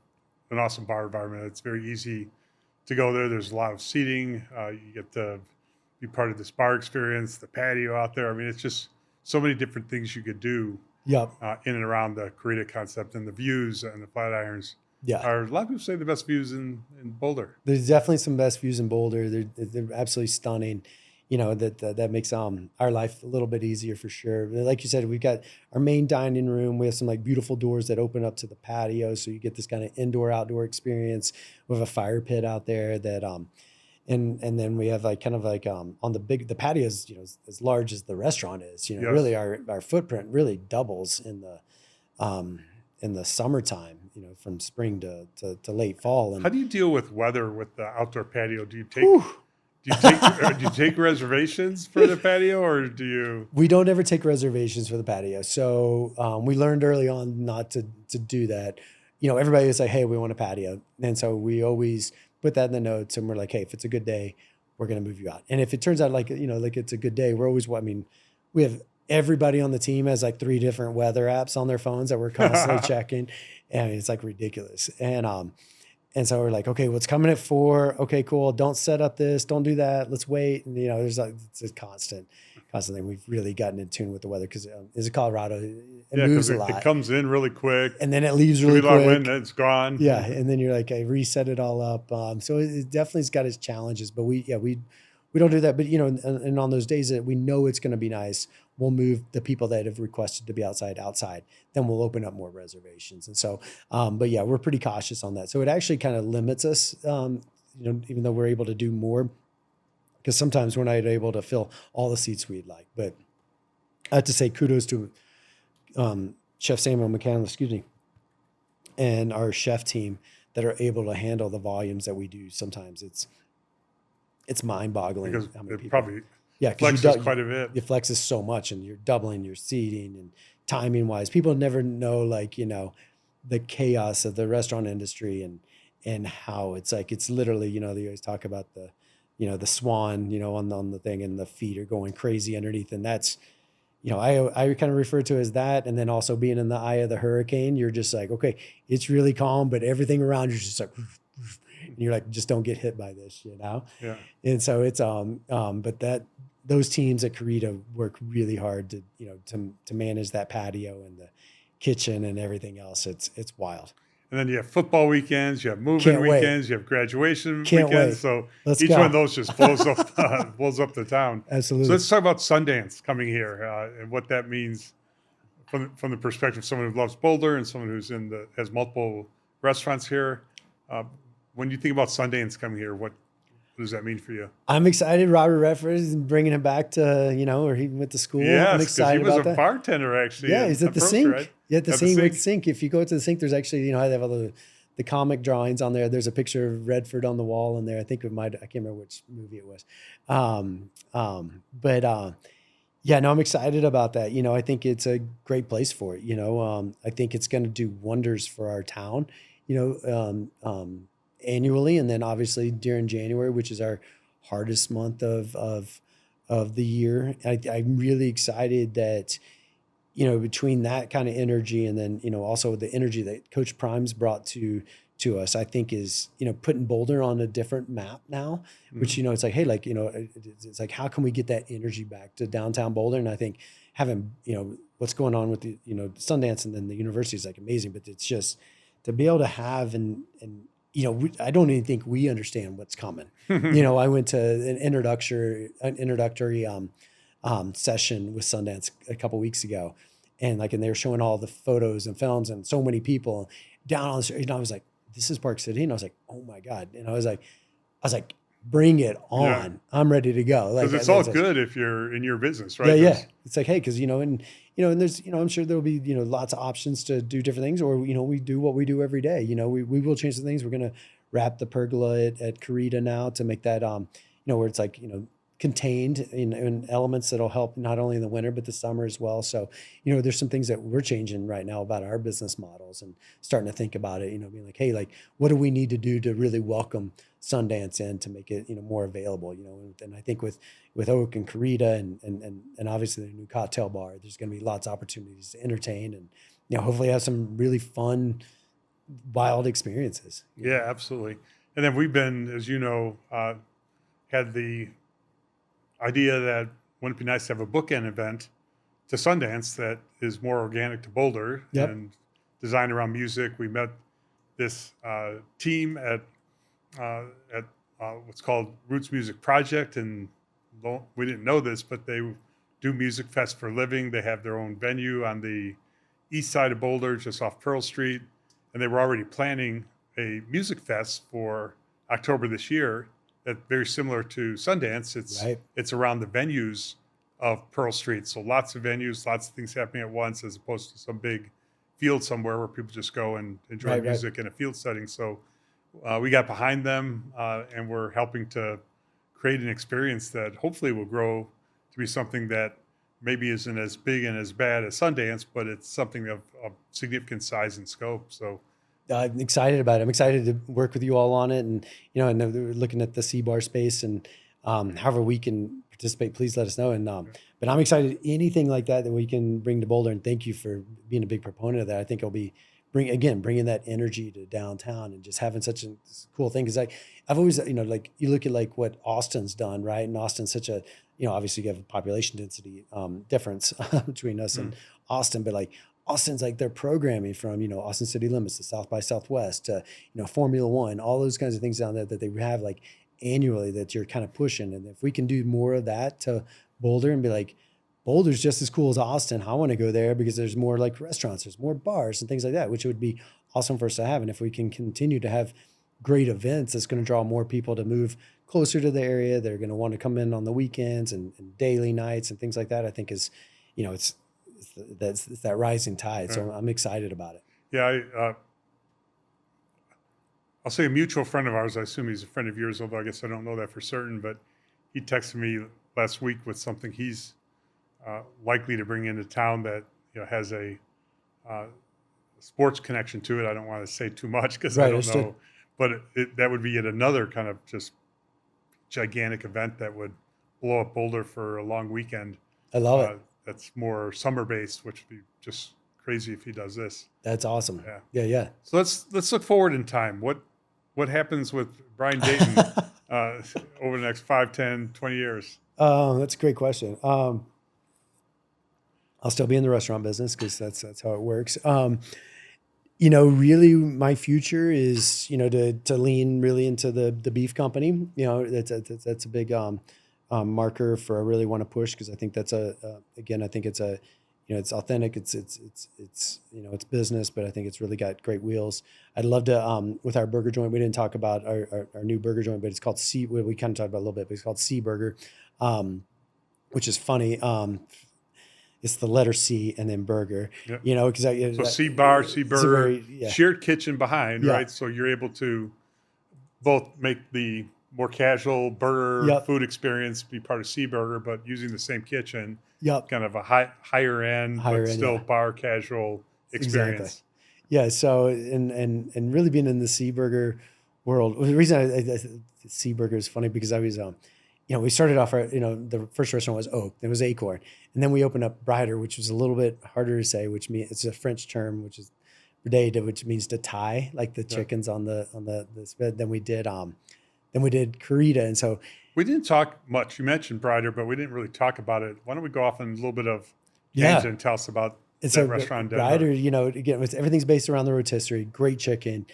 an awesome bar environment. It's very easy to go there. There's a lot of seating. You get to be part of this bar experience, the patio out there. I mean, it's just so many different things you could do Yep. In and around the Corrida concept, and the views and the flat irons. Yeah. Are a lot of people say the best views in Boulder. There's definitely some best views in Boulder. They're absolutely stunning. That makes our life a little bit easier for sure. Like you said, we've got our main dining room. We have some like beautiful doors that open up to the patio, so you get this kind of indoor outdoor experience. We have a fire pit out there that and then we have like kind of like on the patio is as large as the restaurant is. Yes. Really our footprint really doubles in the summertime. From spring to late fall. And how do you deal with weather with the outdoor patio? Do you take reservations for the patio, or do you? We don't ever take reservations for the patio. So we learned early on not to do that. Everybody was like, hey, we want a patio. And so we always put that in the notes, and we're like, hey, if it's a good day, we're going to move you out. And if it turns out like it's a good day, we're always, we have everybody on the team has like 3 different weather apps on their phones that we're constantly checking. And it's like ridiculous. And so we're like, okay, what's coming at 4? Okay, cool. Don't set up this. Don't do that. Let's wait. And, it's a constant thing. We've really gotten in tune with the weather because it's Colorado. It moves a lot. It comes in really quick. And then it leaves really quick. Wind, and it's gone. Yeah. And then you're like, I reset it all up. So it definitely has got its challenges, but we don't do that. But, and on those days that we know it's going to be nice, we'll move the people that have requested to be outside. Then we'll open up more reservations. And so, but yeah, we're pretty cautious on that. So it actually kind of limits us, even though we're able to do more, because sometimes we're not able to fill all the seats we'd like. But I have to say kudos to Chef Samuel McCandless, and our chef team that are able to handle the volumes that we do. Sometimes it's mind-boggling. Because how many it people. probably Flexes quite a bit. It flexes so much, and you're doubling your seating and timing wise. People never know, the chaos of the restaurant industry and how it's like, it's literally, they always talk about the swan, on the thing, and the feet are going crazy underneath. And that's, I kind of refer to it as that. And then also being in the eye of the hurricane, you're just like, okay, it's really calm, but everything around you is just like, and you're like, just don't get hit by this, Yeah. And so it's but those teams at Corrida work really hard to manage that patio and the kitchen and everything else. It's wild. And then you have football weekends, you have moving weekends, you have graduation Can't weekends. wait. So Let's each go. one of those just blows up the town. Absolutely. So let's talk about Sundance coming here and what that means from the perspective of someone who loves Boulder and someone who's has multiple restaurants here. When you think about Sundance coming here, what does that mean for you? I'm excited. Robert Redford is bringing him back to, where he went to school. Yes, I'm excited he was about a that. bartender, actually. Yeah, he's at the sink. Right? Yeah, at the sink. If you go to the sink, there's actually, I have all the comic drawings on there. There's a picture of Redford on the wall in there. I think I can't remember which movie it was. Yeah, no, I'm excited about that. I think it's a great place for it. I think it's going to do wonders for our town, annually. And then obviously during January, which is our hardest month of the year. I'm really excited that, between that kind of energy and then, also the energy that Coach Prime's brought to us, I think is, putting Boulder on a different map now, which, it's like, hey, it's like, how can we get that energy back to downtown Boulder? And I think having, what's going on with the, Sundance and then the university is like amazing, but it's just to be able to have and I don't even think we understand what's coming. I went to an introductory session with Sundance a couple weeks ago, and they were showing all the photos and films and so many people down on the street. And I was like, this is Park City. And I was like, oh my God. And I was like, bring it on. Yeah. I'm ready to go. Because it's all good if you're in your business, right? Yeah. It's like, hey, because, and there's, I'm sure there'll be, lots of options to do different things, or, we do what we do every day. We will change the things. We're going to wrap the pergola at Corrida now to make that, where it's like, contained in elements that'll help not only in the winter, but the summer as well. So, there's some things that we're changing right now about our business models and starting to think about it, being like, hey, what do we need to do to really welcome Sundance in to make it, more available, and I think with Oak and Corrida and obviously the new cocktail bar, there's going to be lots of opportunities to entertain and, hopefully have some really fun, wild experiences. Yeah, absolutely. And then we've been, as had the idea that wouldn't it be nice to have a bookend event to Sundance that is more organic to Boulder and designed around music. We met this team at what's called Roots Music Project, and we didn't know this, but they do Music Fest for a living. They have their own venue on the east side of Boulder, just off Pearl Street, and they were already planning a music fest for October this year. That's very similar to Sundance. It's around the venues of Pearl Street. So lots of venues, lots of things happening at once, as opposed to some big field somewhere where people just go and enjoy music in a field setting. So we got behind them and we're helping to create an experience that hopefully will grow to be something that maybe isn't as big and as bad as Sundance, but it's something of significant size and scope. So I'm excited about it. I'm excited to work with you all on it. And, and we're looking at the C-Bar space, and however we can participate, please let us know. And but I'm excited, anything like that we can bring to Boulder. And thank you for being a big proponent of that. I think it'll be bringing that energy to downtown and just having such a cool thing. Because I've always, you look at what Austin's done, right? And Austin's such a, obviously you have a population density difference between us and Austin, but Austin's their programming from, Austin City Limits to South by Southwest to, Formula One, all those kinds of things down there that they have annually that you're kind of pushing. And if we can do more of that to Boulder and be Boulder's just as cool as Austin, I want to go there because there's more restaurants, there's more bars and things like that, which would be awesome for us to have. And if we can continue to have great events, that's going to draw more people to move closer to the area. They're going to want to come in on the weekends and daily nights and things like that. I think is, it's that rising tide. So I'm excited about it. Yeah. I'll say a mutual friend of ours, I assume he's a friend of yours, although I guess I don't know that for certain, but he texted me last week with something he's likely to bring into town that has a sports connection to it. I don't want to say too much because I don't know, but that would be yet another kind of just gigantic event that would blow up Boulder for a long weekend. I love it. That's more summer based, which would be just crazy if he does this. That's awesome. Yeah. So let's look forward in time. What happens with Bryan Dayton over the next 5, 10, 20 years? That's a great question. I'll still be in the restaurant business because that's how it works. Really my future is, to lean really into the beef company. That's a big marker for I really want to push, because I think that's I think it's it's authentic. It's it's business, but I think it's really got great wheels. I'd love to with our burger joint. We didn't talk about our new burger joint, but it's called C. We kind of talked about a little bit, but it's called C Burger, which is funny. It's the letter C and then burger. Yep. Because so C Bar, C Burger, shared kitchen behind, right? So you're able to both make the more casual burger food experience be part of C Burger, but using the same kitchen. Kind of a higher end, but still bar casual experience. Exactly. Yeah. So and really being in the C Burger world. The reason C Burger is funny because I was we started off the first restaurant was Oak, then it was Acorn, and then we opened up Brighter, which was a little bit harder to say, which means it's a French term, which is which means to tie, like the chickens on the spread. Then we did Corrida, and so we didn't talk much. You mentioned Brighter, but we didn't really talk about it. Why don't we go off on a little bit of tangent and tell us about that restaurant? Brighter, again, everything's based around the rotisserie. Great chicken.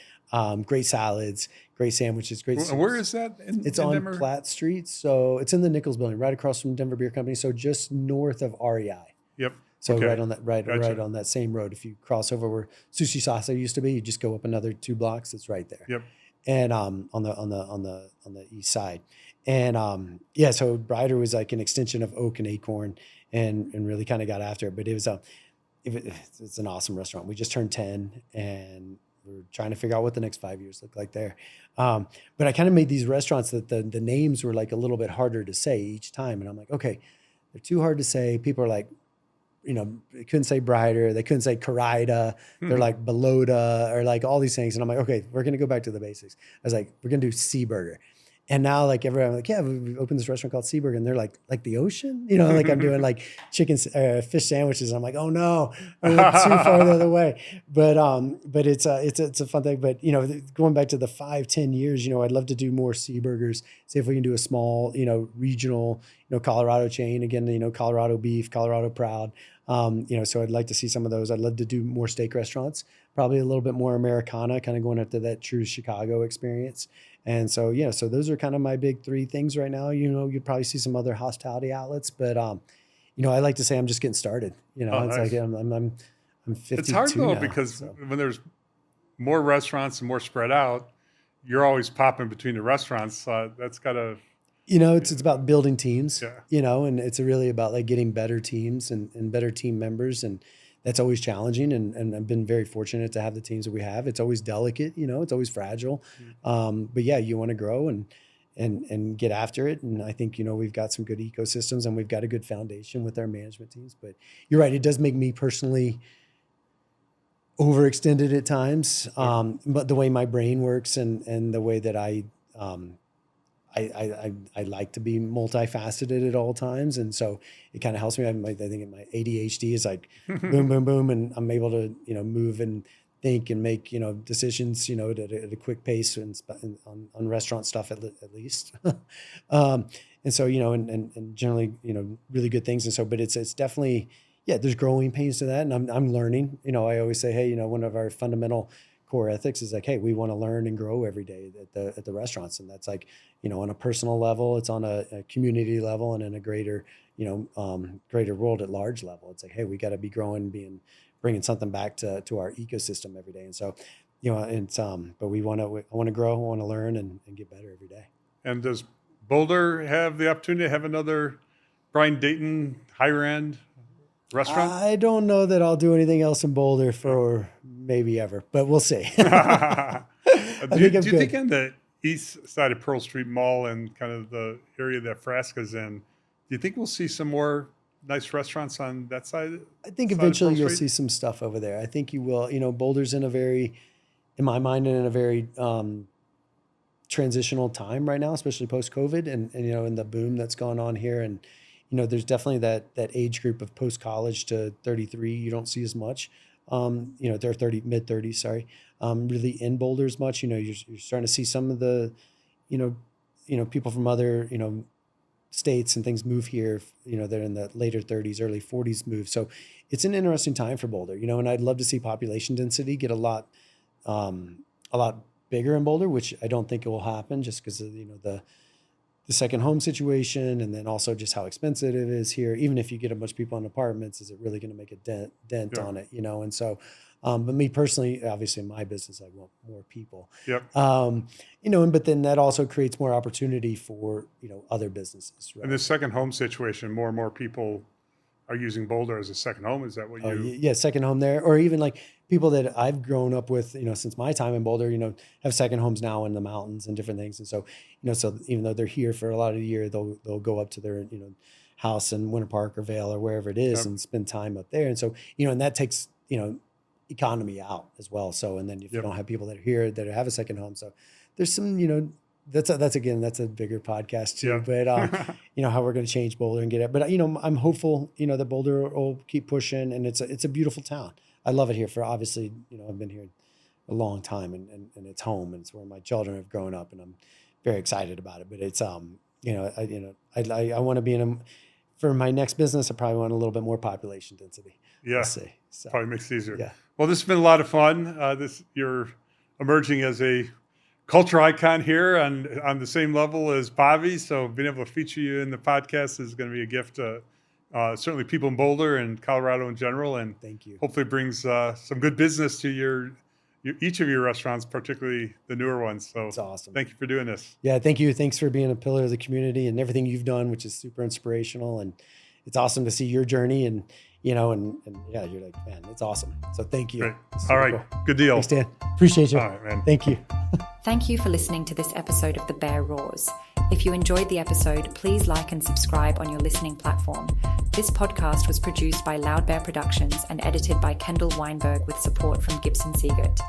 great salads, great sandwiches, great. And where is that? It's in on Denver? Platt Street, so it's in the Nichols Building, right across from Denver Beer Company. So just north of REI. Yep. So Okay. right on that right Gotcha. on that same road. If you cross over where Sushi Sasa used to be, you just go up another 2 blocks. It's right there. Yep. And on the east side. And so Brider was like an extension of Oak and Acorn, and really kind of got after it. But it was it's an awesome restaurant. We just turned 10, and we're trying to figure out what the next 5 years look like there. But I kind of made these restaurants that the names were like a little bit harder to say each time, and I'm like, okay, they're too hard to say. People are like, they couldn't say Brider, they couldn't say Corrida, they're like Belota, or like all these things. And I'm like, okay, we're going to go back to the basics. I was like, we're going to do Sea Burger. And now like everyone, like, yeah, we opened this restaurant called Sea Burger, and they're like the ocean, like I'm doing like fish sandwiches. And I'm like, oh no, I went too far the other way. But it's a fun thing. But, going back to the 5-10 years, I'd love to do more Sea Burgers, see if we can do a small, regional, Colorado chain again, Colorado beef, Colorado proud. So I'd like to see some of those. I'd love to do more steak restaurants, probably a little bit more Americana, kind of going after that true Chicago experience. And so, so those are kind of my big 3 things right now. You'd probably see some other hospitality outlets, but, I like to say I'm just getting started. It's nice. like I'm 52 It's hard though, now, because so. when there's more restaurants and more spread out, you're always popping between the restaurants. That's got to... It's about building teams, Yeah. And it's really about like getting better teams and better team members. And that's always challenging. And I've been very fortunate to have the teams that we have. It's always delicate, it's always fragile. But yeah, you want to grow and get after it. And I think, we've got some good ecosystems, and we've got a good foundation with our management teams. But you're right. It does make me personally overextended at times. But the way my brain works and the way that I like to be multifaceted at all times. And so it kind of helps me. I think my ADHD is like boom, boom, boom. And I'm able to, move and think and make, decisions, at a quick pace and on restaurant stuff at least. And so, and generally, really good things. And so, but it's definitely, there's growing pains to that. And I'm learning, I always say, hey, one of our fundamental core ethics is like, hey, we want to learn and grow every day at the restaurants. And that's like, on a personal level, it's on a community level, and in a greater, greater world at large level. It's like, hey, we got to be growing, bringing something back to our ecosystem every day. And so, it's, but I want to grow, I want to learn and get better every day. And does Boulder have the opportunity to have another Bryan Dayton higher end restaurant? I don't know that I'll do anything else in Boulder for maybe ever, but we'll see. Do you think on the east side of Pearl Street Mall and kind of the area that Frasca's in, do you think we'll see some more nice restaurants on that side? I think eventually you'll see some stuff over there. I think you will. Boulder's in my mind, in a very transitional time right now, especially post-COVID and in the boom that's gone on here. And, there's definitely that age group of post-college to 33. You don't see as much. They're mid-30s, sorry. Really in Boulder as much. You're starting to see some of the, people from other, states and things move here. They're in the later 30s, early 40s move. So it's an interesting time for Boulder. And I'd love to see population density get a lot bigger in Boulder, which I don't think it will happen just because of the second home situation, and then also just how expensive it is here. Even if you get a bunch of people in apartments, is it really going to make a dent on it? And so, but me personally, obviously in my business, I want more people. Yep. But then that also creates more opportunity for, other businesses. Right? And this second home situation, more and more people are using Boulder as a second home. Is that what you? Yeah, second home there, or even like people that I've grown up with, since my time in Boulder, have second homes now in the mountains and different things. And so, so even though they're here for a lot of the year, they'll go up to their, house in Winter Park or Vail or wherever it is, and spend time up there. And so, and that takes, economy out as well. So, and then if you don't have people that are here that have a second home, so there's some, that's a bigger podcast too. But how we're going to change Boulder and get it. But I'm hopeful, that Boulder will keep pushing, and it's a beautiful town. I love it here. For obviously, I've been here a long time, and it's home, and it's where my children have grown up, and I'm very excited about it. But it's I want to be for my next business. I probably want a little bit more population density. Yeah, we'll see. So, probably makes it easier. Yeah. Well, this has been a lot of fun. You're emerging as a culture icon here on the same level as Bobby. So being able to feature you in the podcast is going to be a gift to certainly people in Boulder and Colorado in general. And Thank you. hopefully brings some good business to each of your restaurants, particularly the newer ones. So It's awesome. thank you for doing this. Yeah, thank you. Thanks for being a pillar of the community and everything you've done, which is super inspirational. And it's awesome to see your journey. And yeah, you're like, man, it's awesome. So thank you. Great. Super All right. cool. Good deal. Thanks, Dan. Appreciate you. All right, man. Thank you. Thank you for listening to this episode of The Bear Roars. If you enjoyed the episode, please like and subscribe on your listening platform. This podcast was produced by Loud Bear Productions and edited by Kendall Weinberg with support from Gibson Siegert.